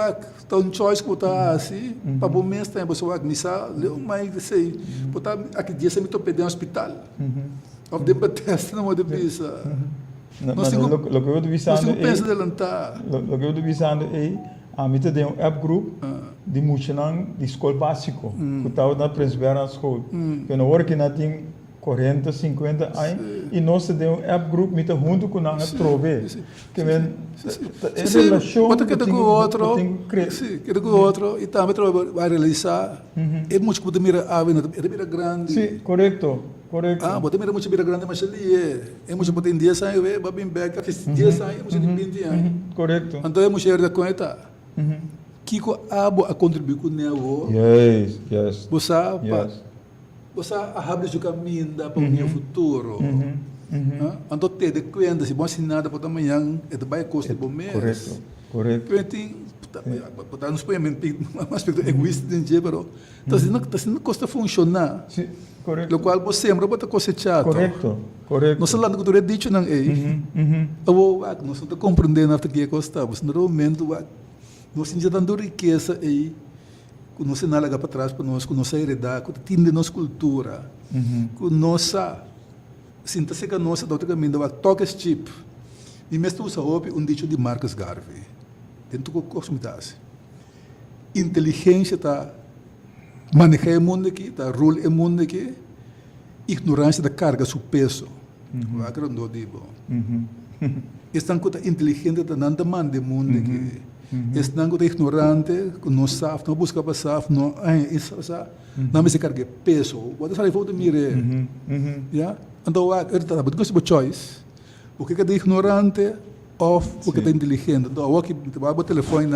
um choice que está assim, para o mês tem você vai missa, leu mais de sei, botar aqui dia você me tope de hospital. Of the test não pode pensar. Nós temos o que eu estou pensando. Nós pensa adelantar. O que eu estou pensando é a mim tem um app group de muitos de escola básico, que está na principal escola. Que na hora que nós tem 40, 50 anos, e nós temos um app group muito junto com nós trove. Que vem é relação. Bota que com outro, que com outro e também vai realizar. É muito que mira é mira grande. Sim, correto. Bota mira muito mira grande, mas ali é muito bota em 10 anos, vai bem back, que 10 anos, muito de 20 anos. Correto. Então é muito cheio de coisa. Kiko abo a contribuir com o Yes. Você abre o caminho para o meu futuro. Então, ter de conta, se você nada para amanhã, é de baixo custo do mês. Correto. Então, botar nos põe um aspecto egoísta dentro, pero tá sendo costa funcionar. Sim, correto. Lo qual você sempre bota cosechado. Correto, correto. Nós falando que tu é dicho não é. Nós não compreendendo até que custa, mas no momento nós já dando riqueza aí, que nós não larga para trás para nós, que nós heredar, que tinha nossa cultura, que nossa sinta-se que nossa do outro caminho, vai toca esse chip. E mesmo usa um dicho de Marcus Garvey, dentro do consumidade. Inteligência está manejar o mundo aqui, está rule o mundo aqui, ignorância da carga seu peso. Vai que não digo. Estão com a inteligente da não demanda o mundo aqui. Estão com a ignorante, que não sabe, não busca para saber, não se carga peso. O que você vai mire? Então, eu gosto de choice. Porque é ignorante ou porque é inteligente. Então, eu que botar telefone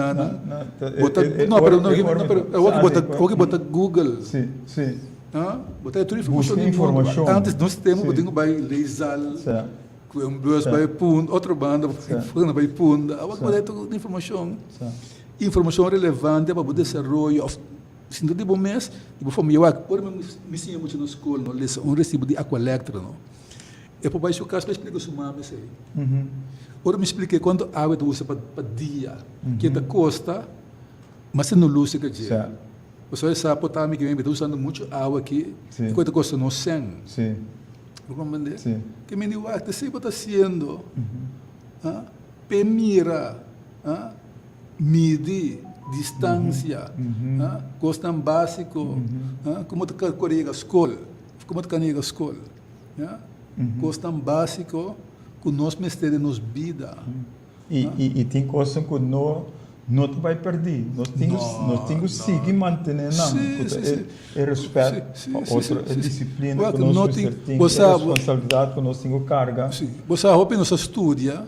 eu botar Google. Sim, sim. Botar tudo informação. Antes nós temos botar vai leisal, que um bus vai pun, outra banda vai pun. Eu botar toda informação. Informação relevante para o desenvolvimento. Se não de bom mês, eu vou me me ensino muito na escola, recibo de Aqualectra, não. E por baixo o caso, me explica o mami aí. Ora me expliquei quanto água tu usa para dia, que da costa, mas você não usa que dia. Você sabe por também que vem usando muito água aqui, e quanto custa no 100. Sim. Compreende? Sim. Que me diz, que você está fazendo? Mira, medir distância, custo básico, como tu correga a escola, como tu canega a escola. Custo básico que nós mestemos nos vida. E tem coisas que não te vai perder. Nós temos que seguir mantendo o respeito, a disciplina que nós temos, a responsabilidade que nós temos carga. Você sabe que nós estudia,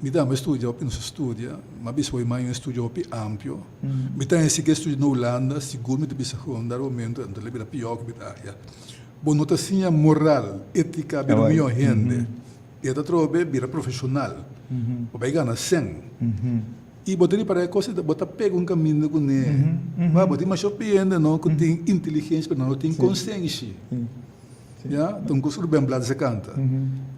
me dá uma estudia, nós estudia, mas foi mais um estudio amplo. Me dá esse que estudia na Holanda, seguro me deve dar o momento, então ele pior que me dá. Bom, notação moral, ética, bem o meu gente. E da trobe vira profissional. Vai ganhar 100. E botar para a coisa, botar pega um caminho com ele. Vai botar mais surpreendente, não, que tem inteligência, mas não tem consciência. Então, coisa bem blada se canta.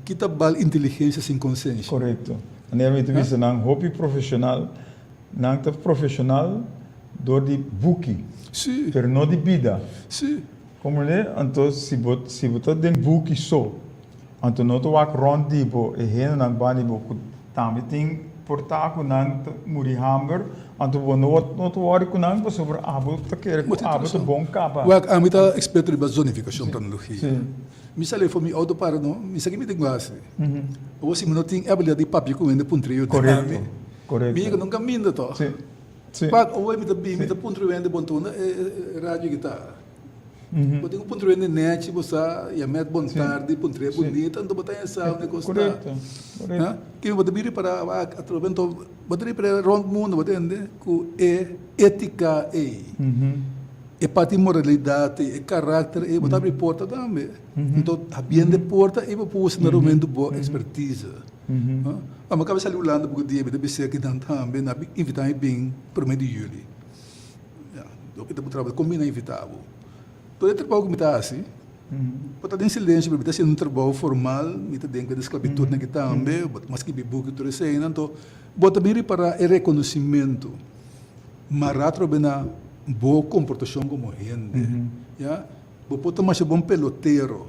Que tá bal inteligência sem consciência. Correto. Normalmente vista não hobby profissional, não tá profissional do de booking, mas não de vida. Sim. Como é? Então, se você tem book só, então não tu vai rond tipo, e hen nang bani boku, também tem portar com nang muri hammer, então não tu vai com nang para sobre abo, tá querer com abo tu bom capa. A mim tá experto de zonificação tecnologia. Misal foi mi auto para não, misal que me tem quase. Ou se não tem habilidade de papi com ainda puntrio. Correto. Correto. Me não caminho to. Sim. Pak ou me tá puntrio ainda bontuna rádio guitarra. Pode um ponto de net, você ia met bom tarde, ponto bonito, então botar essa onde custa. Correto. Que você vir para através do botar para o mundo, você entende? Com ética e parte moralidade, e caráter, e botar abrir porta também. Então, abrindo porta e você pôr no momento boa expertise. A minha cabeça ali Holanda porque dia deve ser que também invitar bem para o mês de julho. Eu tenho trabalho combina invitável. Todo trabalho que me está assim, pode estar em silêncio, porque está sendo um trabalho formal, me está dentro da esclavitud que também, mas que bibu que tudo isso aí, então, bota bem para o reconhecimento, mas ratro bem na boa comportação como gente, já, bota mais bom peloteiro,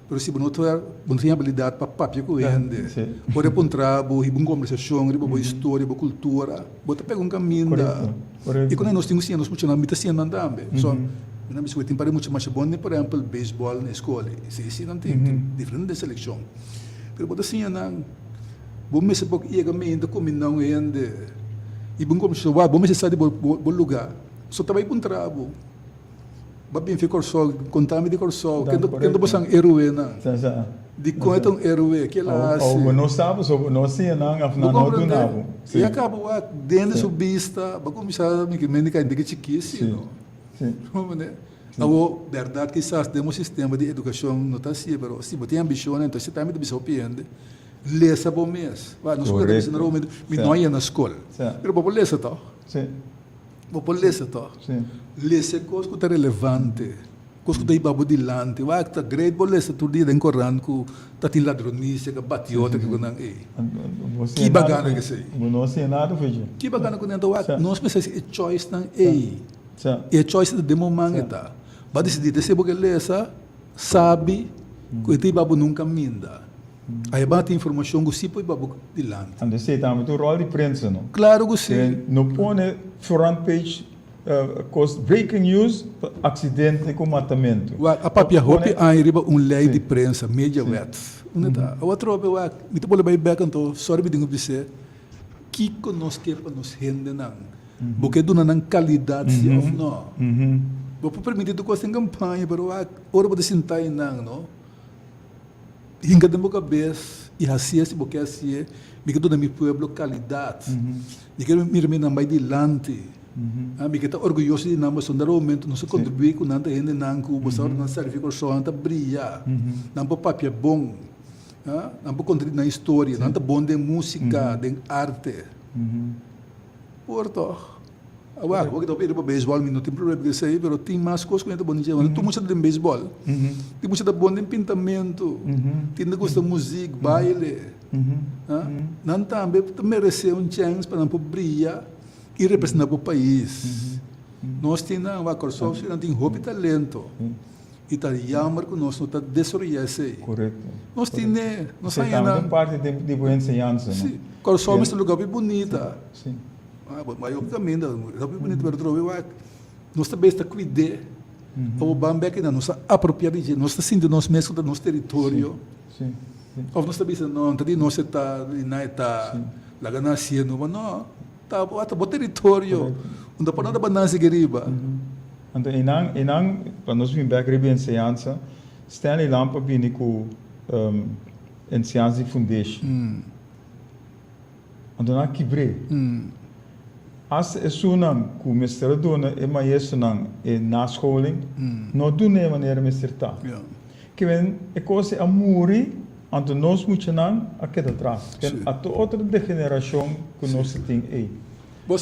pero se não tem habilidade para papel com gente, pode pôr um trabalho, uma conversação, uma história, uma cultura, bota pegar um caminho, e quando nós temos nós funcionamos, me está sendo também, não me tem para muito mais bom, por exemplo, beisebol na escola. Isso não tem diferente da seleção. Mas bota assim, não. Bom, mas pouco ia caminho da combinação ainda. E bom como se bom, mas sai de bom lugar. Só estava aí com trabalho. Babim ficou só, contame de corsol. Quando você é herói, não. De quanto é herói, que lá assim. Ou não sabe, ou não sei, não do nabo. E acaba dentro da sua vista, para começar a me indicar que chiquíssimo. A verdade que nós temos um sistema de educação não está assim, mas se você tem ambição, então você também deve se arrepender. lesa bom mês. Nós Correto. escolhemos me Sim. não ia na escola. Sim. Pero vou lesa to. Sim. Vou lesa to. Sim. Lesa coisa que é relevante. Coisa que está dilante. Vai que tá great vou lesa todo dia em Coran que tá tem ladronista que bateu que não é. Que bagana que sei. Não sei nada, filho. Que bagana que não é. Sim. Nós pensamos é choice não é. Sim. E a choice de momento. Mas decidir se você lesa sabe que tem babu nunca minda. Aí bate informação que se põe babu dilante. Ando sei também tu rol de prensa, não? Claro que sim. Não põe front page breaking news, acidente com matamento. A papia hopi aí riba lei de prensa media wet. A outra hopi me tô bem back então sorry me digo você que conosco que para nos rende não. Porque do não qualidade se of não. Vou permitir tu coisa em campanha, pero ora pode sentar não. Hinga de boca cabeça e assim se porque assim me que do na meu pueblo qualidade. Me quero me não vai dilante. Me que tá orgulhoso de não mas no momento nós contribuir com nada ainda não com você não serve com só anda brilhar. Não pode papel bom. Não pode contribuir na história, não tá bom de música, de arte. Porto. Agora, vou que talvez para beisebol, não tem problema que sei, mas tem mais coisas que eu estou dizendo. Tu muito de beisebol, tem muito de bom de pintamento, tem de gosta de música, baile, não também merece chance para não brilhar e representar o país. Nós temos uma coisa, não tem hobby e talento. E está jammer que nós não está desorientado. Correto. Nós temos, nós Você também parte de boa ensinança, não? Coração é um lugar bem bonita. Sim. Mas eu também, é bem bonito, mas nós também está cuidando. O Bambeque não está apropriado, nós está sentindo nós mesmos do nosso território. Sim. Ou nós também não, tadi nós está lá ganhando, mas não, está o território. Onde para nada banana se geriba. Então, inang para nós vir back riba ensinança, Stanley Lampa bini com ensinança foundation. Então na quebre. As é sunang com mestre dona é mais sunang é na scholing, não do nem maneira mestre tá. Que vem é coisa amuri, então nós muito não aqui atrás. A outra geração que nós tem aí.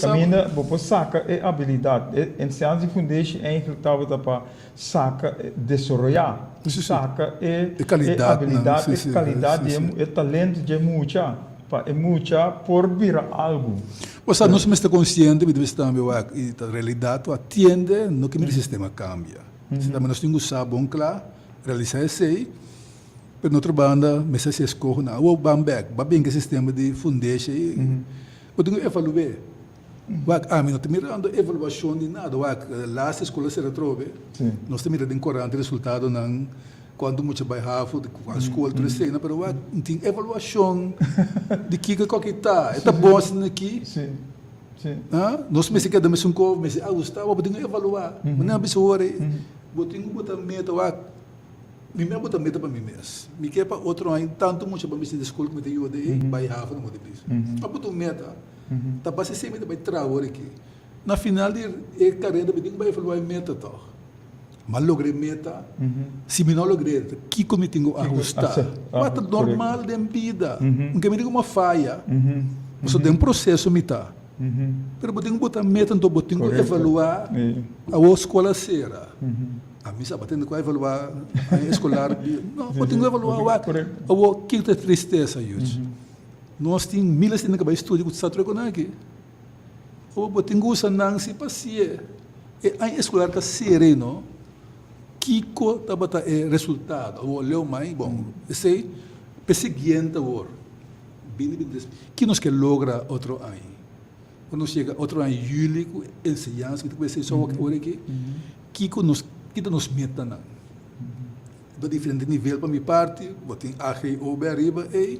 Caminha, vou sacar é habilidade. Ensinança foundation eigenlijk estava para sacar desenvolver, sacar é habilidade, é qualidade, é talento de muita. É muita por vir algo. Você não se está consciente de que a realidade atende no que o sistema cambia. Se também nós temos que saber bom claro, realizar isso aí, para outra banda, mas se escorre na o bambek, bem que sistema de foundation aí, eu tenho que evaluar. Não tem mirando evaluação de nada. Lá a escola se retrove, nós temos mirando em corante resultado não quando muito vai rápido com a escola tudo isso, mas não tem avaliação de que qualquer tá, é bom assim aqui. Sim. Nós me que damos covo, mas Gustavo, eu tenho que evaluar, mas não é pessoa aí, eu tenho que botar meta, me botar meta para mim mesmo, me quer para outro ano tanto muito para me se escola que me tem aí, vai rápido não pode isso, eu boto meta, tá para se meta vai trabalhar aqui, na final de carreira eu tenho que evaluar meta tal. Mas logrei meta, se não logrei, que como tenho que ajustar? É normal da vida, não que me diga uma falha, mas tem um processo meta. Mas eu tenho que botar meta, então eu tenho que evaluar a escola será. A mim sabe, tenho que evaluar a escolar, não, eu tenho que evaluar o que é tristeza, nós temos milhares de que estudar com o Estado aqui. Eu tenho que usar não se passear, a escolar que sereno. Kiko tabata é resultado o olhou mais bom sei perseguindo o que nós que logra outro ano quando chega outro ano julho ensinança que vai ser só o que aqui Kiko nos meta não do diferente nível para minha parte botem aqui ou arriba e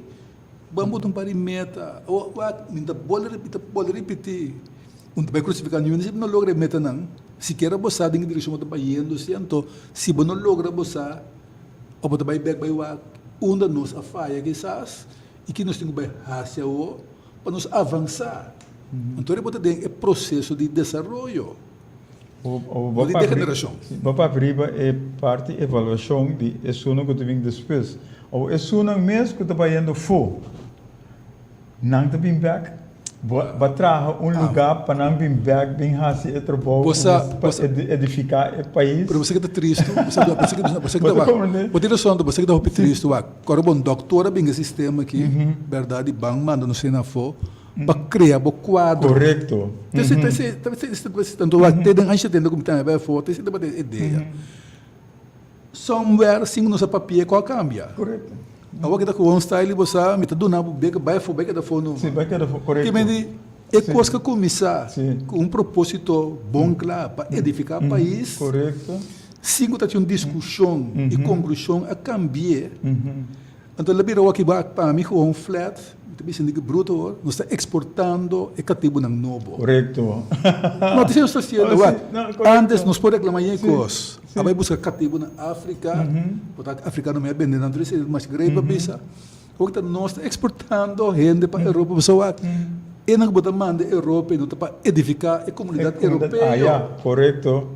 vamos botar para meta ou ainda pode repetir vai crucificar nenhum não logra meta não se quer você tem direção para indo então se você não logra você ou você vai back by walk onde nós a falha quizás e que nós temos que fazer para nos avançar então você tem o processo de desenvolvimento de degeneração o papo riba é parte avaliação de é sono que tu vem depois Ou é sunang mês que tá indo fo. Nang tá bem back. Batraha lugar para não bem back, bem hasi e trabalho para edificar o país. Pero você que está triste, você que está hopi triste, agora bom doutora bem sistema aqui, verdade, bang manda no senafo, para criar o quadro. Correto. Tanto até dan antes de como tem a foto, você tem ideia. Somewhere sim no seu papel qual cambia. Correto. Agora que está com um style, você me está dando uma beca, vai da fono. Sim, vai da fono, correto. Que me é coisa que começar com um propósito bom, claro, para edificar o país. Correto. Sim, está tinha uma discussão e conclusão a cambiar. Então, ele virou aqui para mim com um flat, também sendo que bruto, nós está exportando e cativo não novo. Correto. Não, isso está sendo, antes nós podemos reclamar em coisas. Vai buscar cativo na África, porque a África não é bem dentro, mas grave para pensar. Porque nós está exportando gente para a Europa, pessoal. E não podemos mandar a Europa para edificar a comunidade europeia. Correto.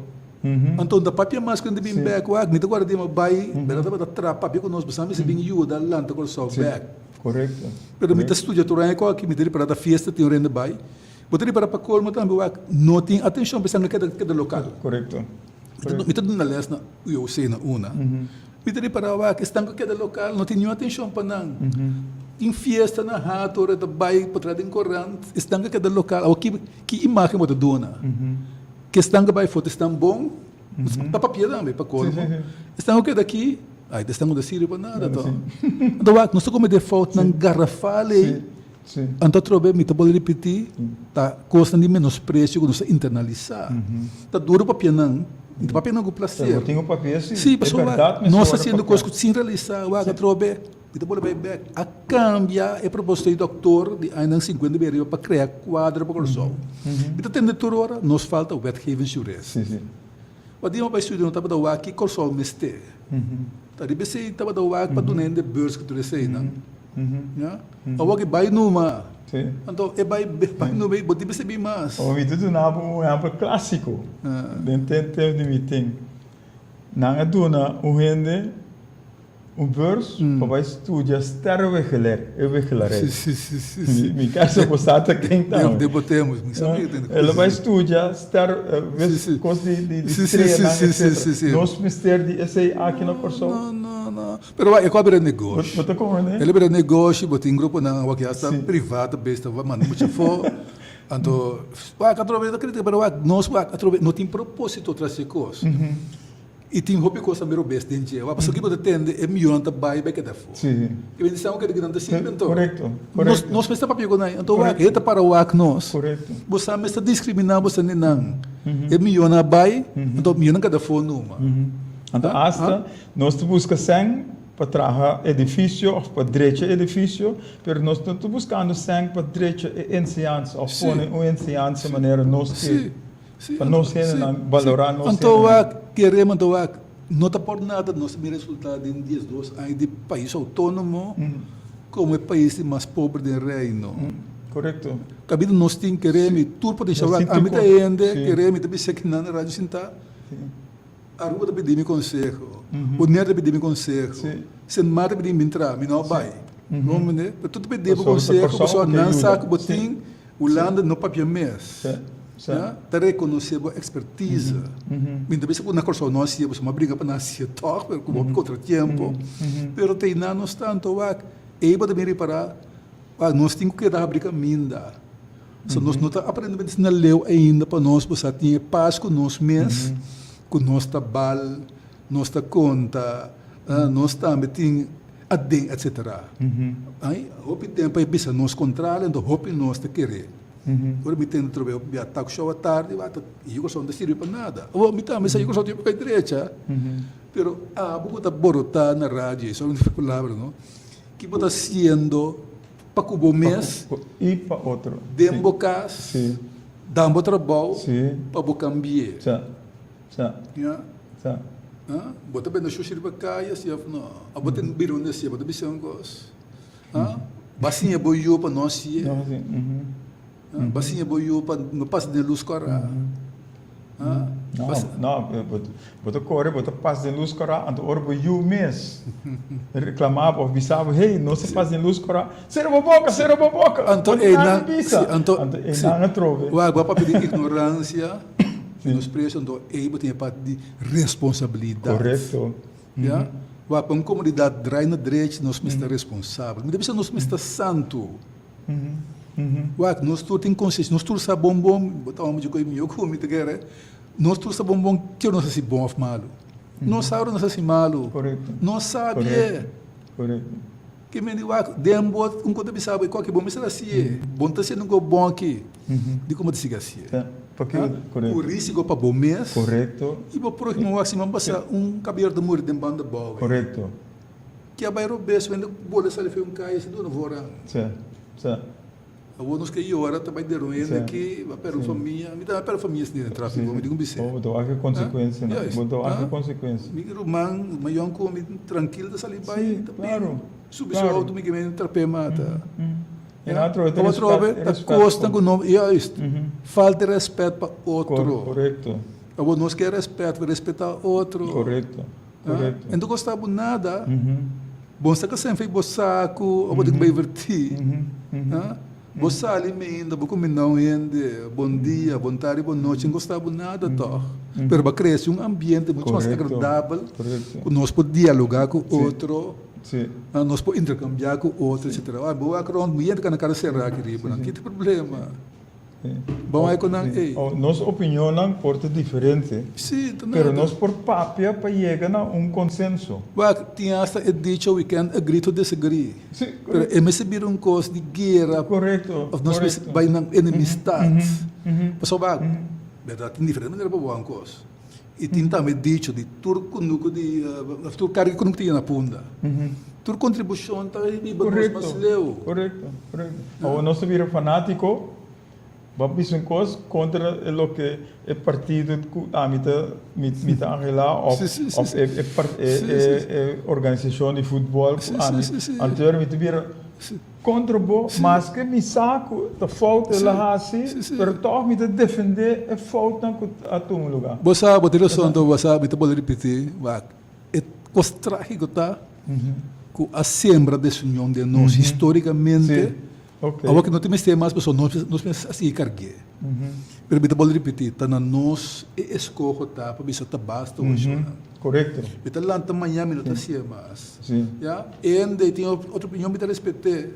Então, da papia mais que a gente vem back, me está guardando vai, para trapa, porque nós precisamos de ajuda lá, para só back. Correto. Pero me está estudando tudo aqui, me para a festa tem renda vai. Botar para colmo também, não tem atenção pensando que é local. Correto. Me está dando na lesna, eu sei na una. Me está para que estão que é local, não tem nenhuma atenção para não. Em festa na rato, ora da vai para trás em corrente, estão que é local, ou que imagem você dona. Que estão que vai foto estão bom, para papel também para colmo. Estão que daqui ai, estamos de Síria para nada, então, nós estamos de falta na garrafale. Então, trove, me pode repetir, tá custa de menosprezo que nós internalizar. Tá duro para pianan, então para pianan com prazer. Eu tenho papel assim. Sim, pessoal, nós fazendo coisas sem realizar, o trove, me pode ir back. A cambia é proposto do doutor de ainda 50 berrio para criar quadro para o sol. Então, tendo toda hora, nos falta o Wethaven Insurance. Sim. O dia vai estudar, estava da aqui, o sol mestre. Tadi besi estava da wak para donar de beurs que tu recebe, não? Awak vai numa. Então é vai numa, bote besi bem mais. O vídeo do nabo é um clássico. Dentro de meeting. Na dona o rende o beurs para estudar sterre weggeler. Sim. Me quer se postar quem está. Debatemos, me sabe que ela vai estudar sterre coisa de estreia. Nós mistério de esse aqui na Corso. Não. Pero é qual é o negócio? Bota como, né? Ele é negócio, bota em grupo na wakiasta privada, besta, vai mandar muito fo. Então, através da crítica, pero nós não tem propósito trazer coisas. E tem roupa que coisa mero besta em dia. A pessoa que pode atender é melhor que vai que da fo. Sim. Que vem dizer que ele não está então. Correto. Nós pensamos para pegar aí. Então, é para o ac nós. Correto. Você está discriminando você não. É melhor na vai, então melhor que da fo numa. Então, hasta nós buscamos sangue para trazer edifício ou para direito edifício, mas nós estamos buscando sangue para direito ensinança, ou para ensinança de maneira nós para nós valorar nós. Então, queremos não está por nada nós temos resultado em 10 2 aí de país autônomo como é país mais pobre do reino. Correto. Cabido nós temos queremos tudo para deixar a mim ainda queremos também ser que na rádio sentar. A rua da pedir conselho, o neto pedir conselho, sem mais pedir entrar, me não vai. Vamos né? Tudo pedir conselho, o pessoal não sabe botim, o lando no papel mês. Tá reconhecer a expertise. Então, se na corso não se você uma briga para nascer toque, como contra tempo. Pero tem não nos tanto e para me reparar, nós temos que dar a briga minda. So nós não tá aprendendo na leu ainda para nós, você tinha paz com nós mesmos. Com nosso trabalho, nossa conta, nós também temos adem, etc. Aí, hope tempo é bisa nós controla, então hope nós te querer. Agora me tendo trobe, me ataco show à tarde, e eu não sirve para nada. Ou me também sai eu só tipo para direita. Pero buco tá borota na rádio, isso é uma palavra, não? Que bota sendo para cubo mês e para outro. Dembocas, dambo trabalho, para bocambie. Bota bem na xuxa de bacaia, se não, a bota no biro nesse, bota bisão gos. Basinha boiou para nós, 19 assim. Basinha boiou para no passo de luz cora. Não, bota corre, bota passa de luz cora, anto orbo you mês. Reclamava, ou bisava, hey, não se passa de luz cora. Será boboca. Anto na trove. O água para pedir ignorância, nos preços, anto tem parte de responsabilidade. Correto. Ja? Waar een comunidade draai na direita, nós somos responsáveis. Mas deve nós somos santo. Waar nós todos temos consciência, nós todos sabemos bom, botamos de coisa melhor como te quer. Nós todos sabemos bom que nós assim bom ou malo. Nós sabemos nós assim malo. Correto. Nós sabemos. Correto. Que me dizว่าdembot um conta sabe qual que bom mas assim. Bom tá sendo bom aqui. De como te siga assim. Porque o risco para bom mês. Correto. E para o próximo máximo passar cabelo de muro de banda boa. Correto. Que a bairro bes vende bola sale foi caia se do vora. Sim. A nós que eu ora também de ruim que vai para família, me dá para família se entrar me digo bisse. Botou a consequência, né? Botou a consequência. Me romang, maior como tranquilo da sali vai, claro. Subir o auto me que me trape mata. E na outra costa com nome, falta de respeito para outro. Correto. A nós quer respeito, respeitar outro. Correto. Então gostava nada. Bom, se você fez bosaco, ou pode divertir. Você alimenta, você come não ainda, bom dia, bom tarde, boa noite, não gostava nada, tá? Mas vai crescer ambiente muito mais agradável, nós podemos dialogar com o outro, nós podemos intercambiar com o outro, etc. Boa acrônimo, muito que na cara será que não tem problema. Bom, aí quando nossa opinião não pode diferente, mas nós por papel para chegar a consenso. Tinha hasta dito we can agree to disagree. Mas esse vira coisa de guerra. Correto. Nós vai na enemistade. Pessoal, verdade, tem diferente maneira para boa coisa. E tem também dito de turco nuco de turcari que não tinha na punda. Tur contribuição tá aí Correto. O nosso vira fanático. Vamos uma coisa contra o que é partido me angela ou organização de futebol anterior me vira contra bo mas que me saco da falta lá assim pero toch me defender a falta a um lugar. Você botar o som do você me pode repetir é coisa trágico tá com a sembra dessa união de nós historicamente. Agora que não temos mais pessoas, nós pensamos assim, cargue. Mas eu vou repetir, tá na nós escolho tá para ver basta hoje. Correto. Então lá amanhã me não tá assim mais. Já, e ainda tem outra opinião me respeite.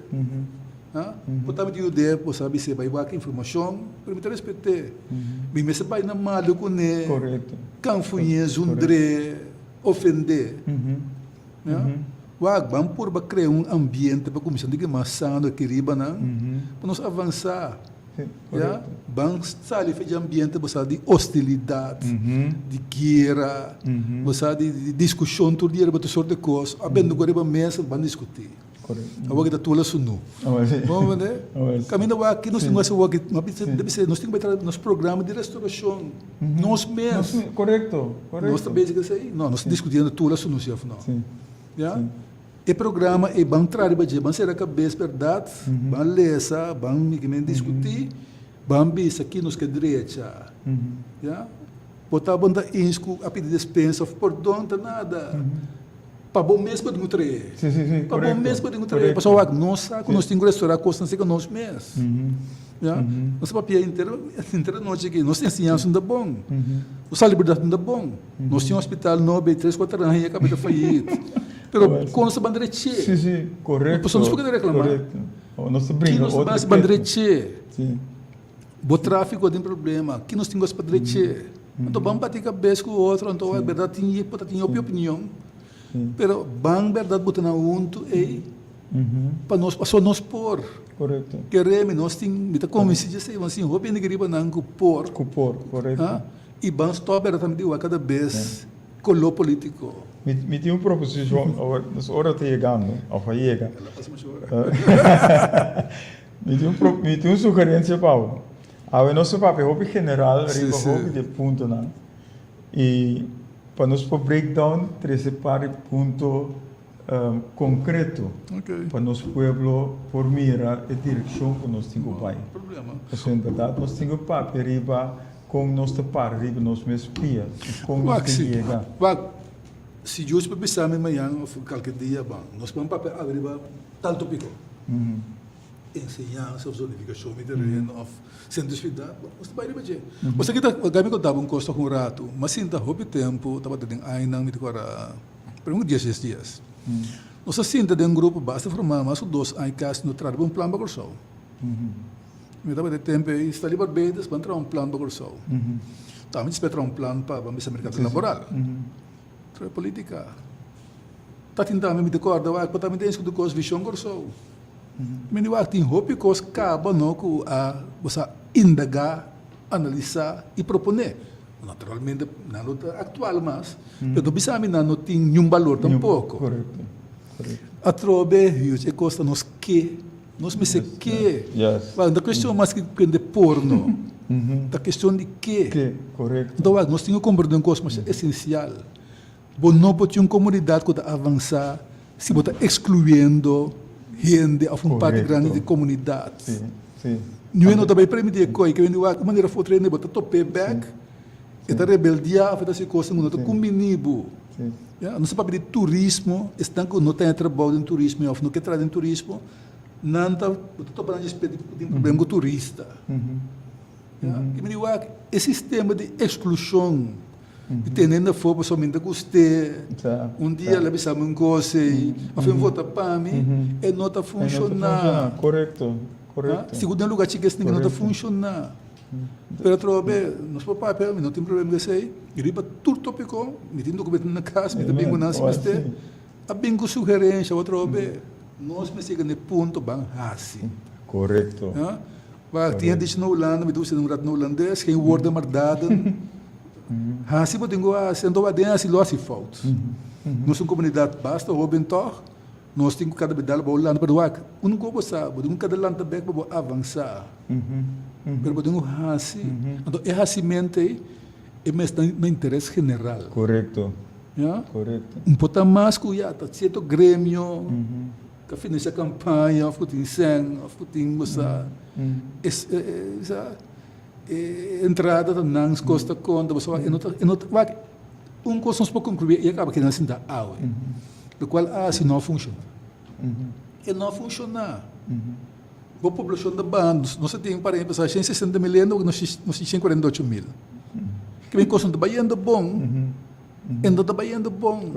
Portanto eu digo você sabe se vai dar informação, mas me respeite. Me se vai na mal com ele. Correto. Canfunhas, ofender. Vamos por criar ambiente para começar a começar para nós avançar. Vamos sair de ambiente de hostilidade, de guerra, de discussão, todo dia para sorte de coisas. Abendo agora para mesa, vamos discutir. Agora que está sunu. Vamos ver? Caminho aqui nós temos nós temos nosso programa de restauração, nós mesmos. Correto. Nós também nós discutimos tudo sunu se afinal. E programa é bom trabalhar, bom ser a cabeça verdade, bom ler, bom discutir, bom ver aqui nos que direita, já, botar bom da insco a pedir dispensa, por donde nada, para bom mês pode mudar, para bom mês pode mudar, pessoal, nós temos que restaurar coisas que nós mesmos, já, nosso papel inteiro noite aqui, nós temos ciência ainda bom, nossa liberdade ainda bom, nós temos hospital 9, 3, 4 anos e acabou de falir. Pero com nossa bandeira cheia. Sim, correto. Pessoas não podem reclamar. Correto. Nossa briga. Aqui nós bandeira cheia. O tráfico tem problema. Aqui nós temos bandeira cheia. Então vamos bater cabeça com o outro. Então a verdade tem opinião. Pero vamos verdade botar na unto e para nós passou nós por. Correto. Queremos nós temos que convencer de ser assim. Roupa de griba não por. Correto. E vamos estar verdade também cada vez com o político. Me tem uma proposição, nas horas de chegando, ou vai chegar. Me tem uma sugerência, Paulo. A nosso papel general, riba de ponto, não. E para nós para breakdown, três ponto concreto para nosso pueblo por mira a direção que nós temos pai. Isso é verdade. Nós temos papel riba com nós te par riba nós mesmo pia, com nós Wak, te sim. chega. Wak, se justo para pensar amanhã, ou qualquer dia, bom, nós vamos para abrir tal tópico. Enseñanza, zonificação, terreno, cientificidade, nós vai repetir. Você que kami ko dava custo com rato, mas sinta hobby tempo, estava tendo aí não me decora, por 10 dias. Nós sinta de grupo basta formar, mas os dois aí caso no trabalho plan para corso. Me estava de tempo e está livre bedes para entrar plan para corso. Também espera plan para o mercado laboral. Tra política. Tá tentando me decora, vai, para também tem isso do cos visão corso. Meni waktu hopi kos kaba no ku a você indagar, analisar e proponer. Naturalmente na luta atual mas, pero bisa mi não tem nenhum valor tampouco. Correto. A trobe huge e costa nos que nos me se que. Yes. Da questão mais que de porno. Da questão de Que, correto. então nós temos que compreender uma coisa mas essencial. Bom não pode uma comunidade que avançar se botar excluindo gente of uma parte grande de comunidade. Sim. Nu não também permitir que vem de maneira for treine botar tope back. Esta rebeldia afeta se coisa não tá combinibo. Não se pode pedir turismo, estão que não tem trabalho em turismo, ou não quer trazer em turismo, não tá para não tem problema com turista. Que me diz esse sistema de exclusão e tendo fogo somente gostei dia lá bisa uma coisa a fim vota para mim e não está funcionar correto segundo lugar que esse não está funcionar pero trobe nós papel não tem problema que sei e riba tudo tópico me tem documento na casa me também com nós mas a bem com sugerência outro trobe nós me siga no ponto bem assim correto tinha dito na Holanda me disse no holandês que word mardado assim eu tenho sendo a dentro lo assim falta nós somos comunidade basta o bentor nós temos cada bedal para Holanda para doar não gosta podemos cada lanta back para avançar pero podemos assim então é assim mente é mais no interesse general correto pouco mais que já tá certo grêmio que financia campanha of tem sen of tem moça essa entrada da nans costa conta você vai coisa não se pode concluir e acaba que não se dá água do qual se não funciona e não funciona a população da banda nós temos para empezar 160 mil nós temos 148 mil que vem coisa trabalhando bom ainda trabalhando bom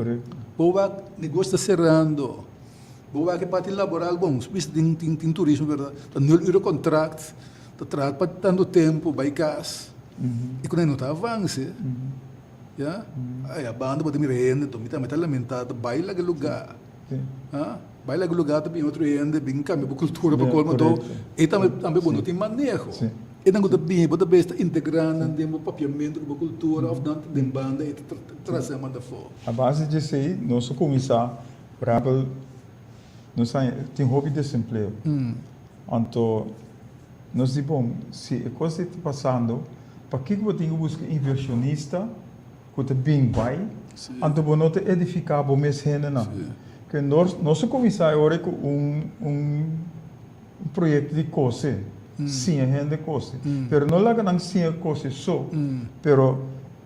boa negócio está cerrando boa que parte laboral bom tem turismo verdade tem euro contract trata para tanto tempo vai casa e quando não está avança aí a banda pode me render então me está lamentado vai lá que lugar vai lá que lugar também outro rende bem cambia a cultura para colmo então e também bom não tem manejo e não também pode estar integrando dentro do papiamento da cultura of dentro da banda e trazer manda fora a base disso aí nosso começar para nós tem hobby de desemprego então nós dizemos, bom, se a coisa está passando, para que eu tenho que buscar inversionista, que está bem vai, então vou não edificar o mês renda não. Que nós começamos agora com um projeto de coisa, sim, a renda coisa, mas não lá não sim a coisa só, mas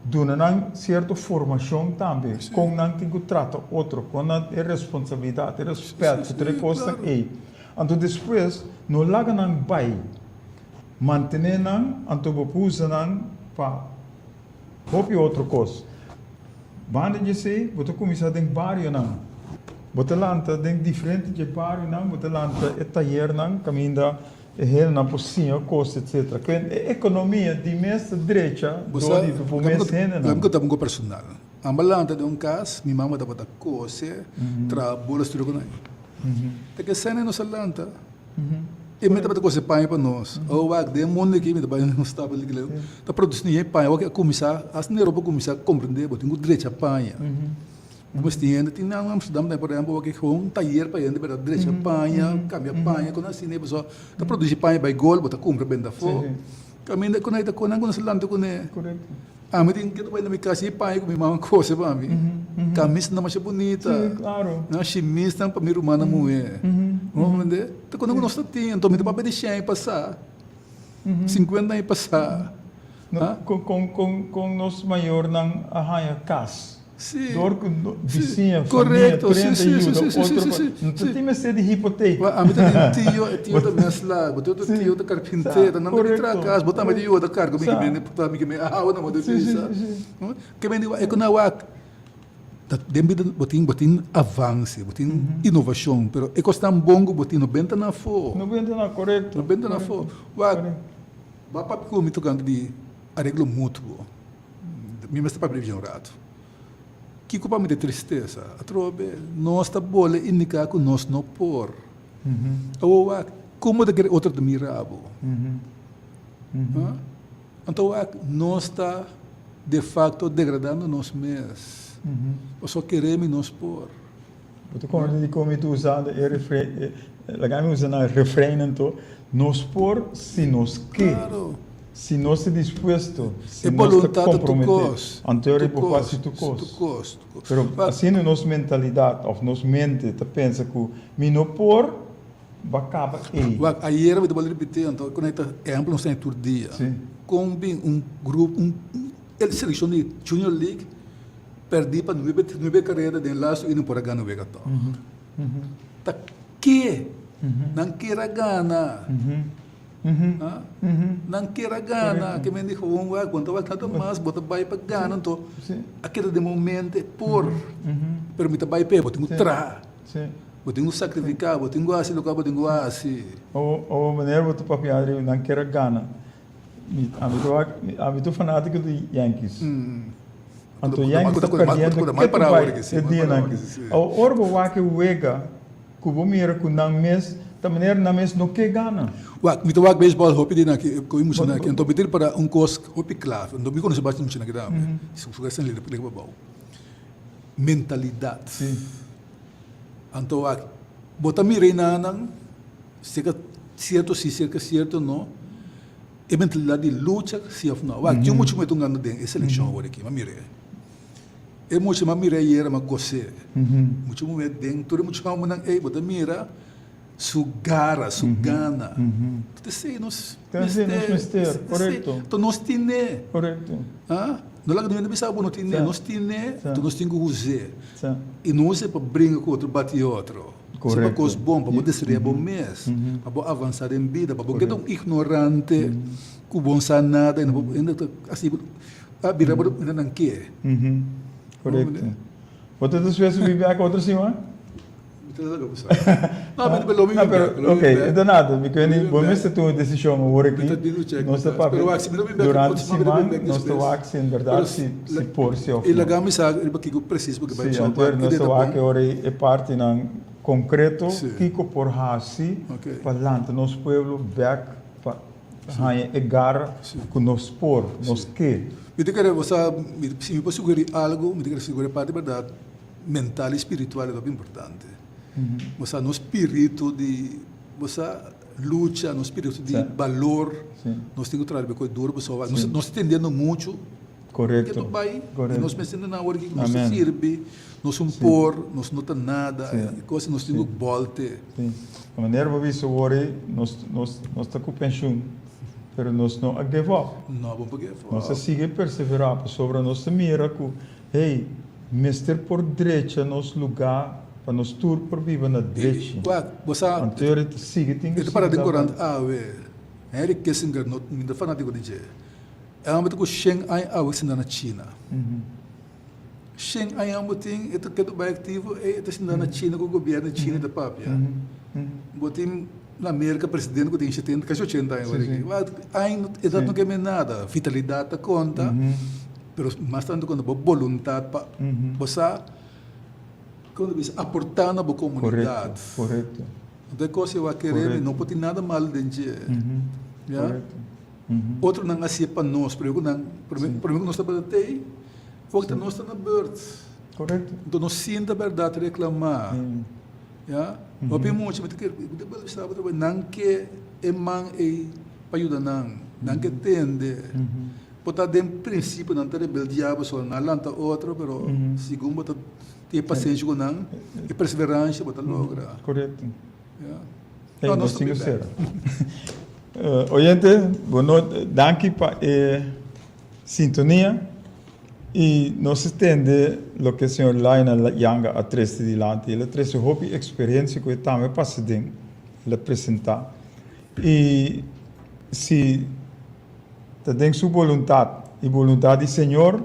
dando certa formação também, com não tem que tratar outro, com a responsabilidade, respeito, outra coisa aí. Então depois, não lá não vai manter não, então propusam não para hobby outra coisa. Banda de sei, você começar em bairro não, você lanta em diferente de bairro não, você lanta é taller não, caminha é real não possível coisa etc. Que a economia de mestra direita do do mês renda não. Lembro que estava com personal. Ambalanta de caso, minha mãe estava da coisa, trabalha tudo com nós. Porque cena não se lanta. E me estava coisa pai para nós. O ag de mundo que me estava não estava ali que tá produzindo pai, o que começar, as na Europa começar a compreender, botar o direito a pai. Mas tem na Amsterdam, por exemplo, que com taller para ainda para direito a pai, cambia pai, quando assim né pessoal, tá produzir pai by gol, botar compra bem da fo. Caminha com aí com se lanta com né. Correto. Ah, mas tem que vai na minha casa e pai com minha mãe coisa para mim. Camisa não mais bonita. Sim, claro. Não chimista para minha irmã mulher. Vamos entender? Então quando nós temos, então me dá para deixar passar. 50 anos passar. Com nosso maior não arranha casa. Sim. Dor com vizinha, Correto, família, sim, ajuda, sim, não tem mais ser de hipoteca. A mim tem tio da mesla, botou tio da carpinteira, não tem que tracas, botar mais de outra carga, que me não manda isso. Que me é que não há dentro botin avance, botin inovação, pero é costa bom botin 90 na fo. 90 na correto. 90 na fo. Vai para o mito gangue de arreglo mútuo. Me mostra para previsão rato. Que culpa me de tristeza. A trobe, nós está bola indicar que nós não por. Ou como de outro de mirabo. Então nós está de facto degradando nós mesmos. Ou só queremos nós por. Você como tu usando o refrão, lagamos usando o refrão então, nós por se nós quer. Claro. Se nós estamos dispostos, se é nós estamos voluntade comprometidos, anterior por quase tu cost. Mas assim nossa mentalidade, ou nossa mente, tu pensa que me não por, vai acabar aí. Aí era de repetir, então quando é amplo nós temos dia, com grupo, ele selecionou de Junior League, perdi para nove carreira de laço e não por ganhar o gato. Tá que não queira ganhar. Não queira ganhar, que me dijo, quando vai tanto mais, bota vai para ganhar, então, aquele de momento é por, permita vai para, botinho tra, botinho sacrificar, botinho assim, botinho assim. Ou maneira botar papiadre, não queira ganhar. Habito fanático do Yankees. Então Yankees está perdendo, que tu vai, é dia Yankees. O orbo vai que uega, que o mira que não mês, da maneira não mês não quer ganhar. Mito wag baseball hopi din aqui, ko imusin aqui, então pedir para course hopi clave, então bico não se bate imusin aqui dá, se for assim ele pega bom. Mentalidade. Sim. Então bota mira nang, cerca certo não, é mentalidade de luta se of não. Tinha muito muito ngano den, essa seleção agora aqui, mas mira. É muito mas mira era mas goste. Muito muito den, tudo muito mal nang bota mira. Su gara, su gana. Te sei, nós mister, correto. Então nós tine. Correto. Não lá não bisa nós tine, nós tine, então nós temos que usar. E não usa para brincar com outro, bater outro. Correto. Para coisa bom, para poder ser bom mesmo, para avançar em vida, para poder um ignorante, que bom sabe nada, ainda assim, a vida ainda não quer. Correto. Você das vezes vive a outra semana? Ok, então nada, porque bom mesmo tu decisão agora aqui, nós estamos durante a semana, nós estamos aqui em verdade se por se oferecer. E lá gami sa, ele que preciso porque vai chamar. Sim, nós estamos aqui agora é parte não concreto que por hasi para lá nosso povo back para é gar com nós por nós que. Me diga você se me posso sugerir algo, me diga sugerir parte verdade mental e espiritual é muito importante. Você no espírito de você luta, no espírito de valor, nós temos que trabalhar com duro, nós entendendo muito. Correto. Nós pensando na hora que nós serve, nós por, nós não tem nada, coisa nós temos que voltar. A maneira como isso agora, nós está com pensão, mas nós não give up. Não vamos give up. Nós sigue perseverar sobre nossa mira que, hey, mister por direita nosso lugar. Para nós tour por viver na direita. Você anterior sigue tem que para decorando Henry Kissinger não me fala de dizer. É uma coisa que Shen Ai sendo na China. Shen Ai tem é que do ativo é sendo na China com o governo da China da papia. Botim na América presidente que tem 70, quase 80 anos agora. Ai não quer nada, vitalidade conta. Mas mais tanto quando vontade para você quando diz aportar na boa comunidade. Correto. Então, coisa eu querer, não pode nada mal dentro. Outro não assim para nós, para mim nós estamos aí, porque nós estamos na bird. Correto. Então, nós sinta a verdade reclamar. Não tem muito, mas que não que é man é para ajudar não que tende. Pode ter princípio não ter rebeldia, só não lanta outro, mas segundo ter paciência com não e perseverança para lograr. Correto. Nós temos que ser. Oyente, boa noite. Danke para sintonia e nós entende o que o senhor Lionel Yanga a três dilante. Ele traz uma experiência que também passa de ele apresentar. E se tem sua vontade e vontade do Senhor,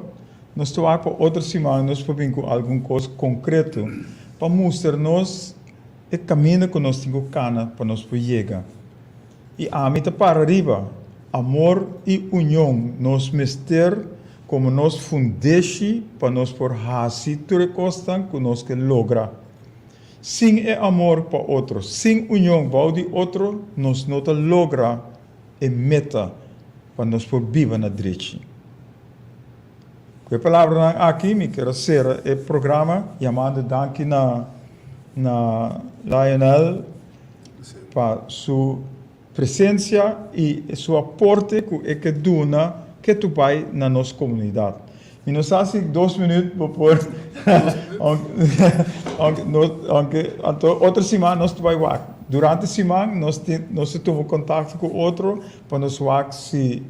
nós estamos para outra semana, nós podemos com alguma coisa concreta para mostrar-nos o caminho que nós temos cana para nós chegar. E a mim para arriba, amor e união, nós mester como nós fundeixe para nós por hasi tudo que nós que logra. Sem amor para outro, sem união para o outro, nós não logra a meta para nós por viver na direita. Com a palavra aqui, me quero ser o programa chamado danke na Lionel para sua presença e seu aporte que dona que tu vai na nossa comunidade. E nós assim 2 minutos por outra semana nós vai lá. Durante a semana nós temos contato com outro para nós ver se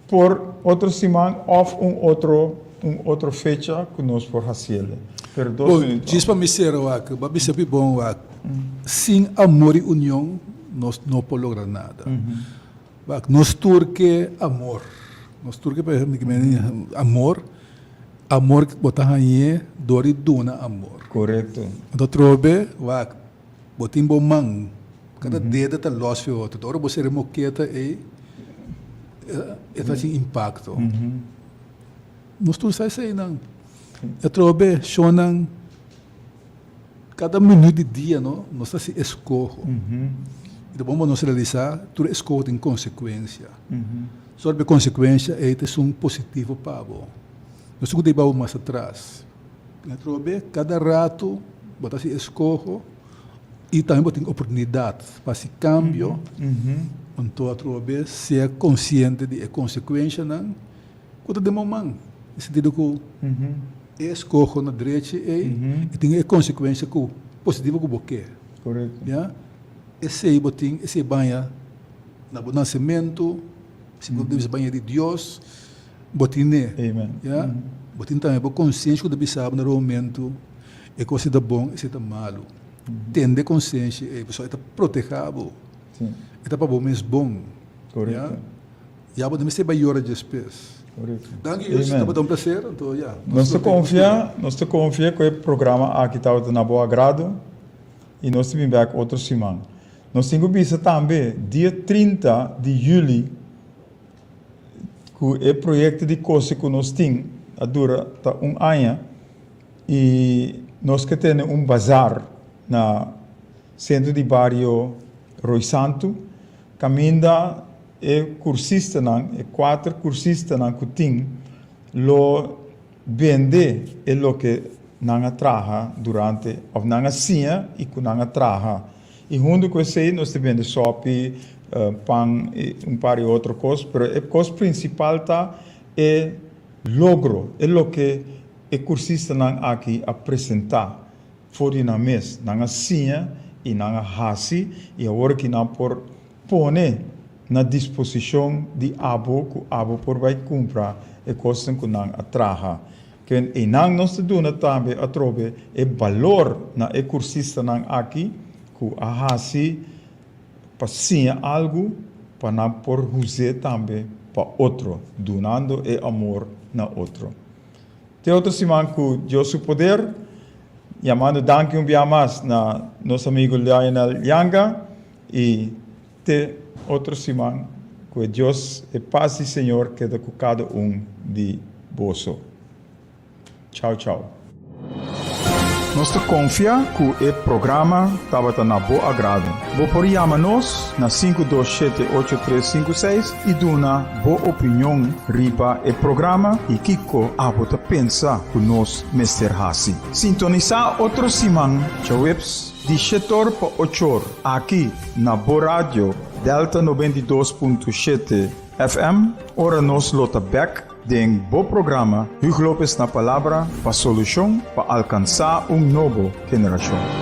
por outra semana ou outra fecha que nós por fazer. Pero 2 minutos. Diz para me ser babi sempre bom sem amor e união nós não podemos lograr nada. Nós turque amor. Nós turque amor que botar aí dori dona amor. Correto. Então trobe botim bom man cada dedo tá lost for outro. Ora você remoqueta e assim impacto. Nós turque sai não. Eu trobe shonan cada minuto de dia não nós assim escorro. E depois nós realizar tudo escorro tem consequência. Sobre a consequência, é um positivo para você. Nós temos que ir mais atrás. Cada rato, botar se escorro e também botar oportunidade para esse cambio. Então, ser consciente da consequência, quando de momento, no sentido que escorro na direita e tem a consequência positiva que você quer. Correto. Esse banha no nascimento, se você banha de Deus, botine. Amen. Botin também a consciência que deve saber no momento é coisa da bom e coisa da malo. Tende consciência é pessoa está protegado. Está para bom mesmo bom. Correto. Já podemos ser maior de espécie. Correto. Danke, está para um prazer. Então, nós te confia que o programa aqui está na boa agrado e nós temos back outra semana. Nós temos visto também dia 30 de julho que é projeto de coisa que nós temos dura ano e nós que temos bazar na centro de bairro Rui Santo, caminha cursista e 4 cursistas que tem lo vende é lo que não trabalha durante ou não sia e que não trabalha e junto com isso nós temos sopa, pão e par de outras coisas, mas a coisa principal é logro, é o que o cursista não aqui apresentar fora na mesa, não sia e não hasi e agora que não por pone na disposição de abo que abo por vai comprar e coisa que não atraha que e não nós dona também a trobe é valor na e cursista não aqui que a hasi para algo para não por usar também para outro donando e amor na outro. Tem outra semana que Deus o poder chamando danke dia mais na nosso amigo Lionel Yanga e te outra semana que Deus e paz do Senhor queda com cada de bolso. Tchau, tchau. Nós te confia que o programa estava na boa agrado. Você pode chamar-nos na 527-8356 e dar uma boa opinião riba o programa e Kiko a você pensa que nós Mr. Hasi. Sintonizar outra semana, Chaweps, de 7 para 8 aqui na Boa Rádio Delta 92.7 FM. Ora nos lota back den bom programa Hugo Lopes na palavra para solução para alcançar novo geração.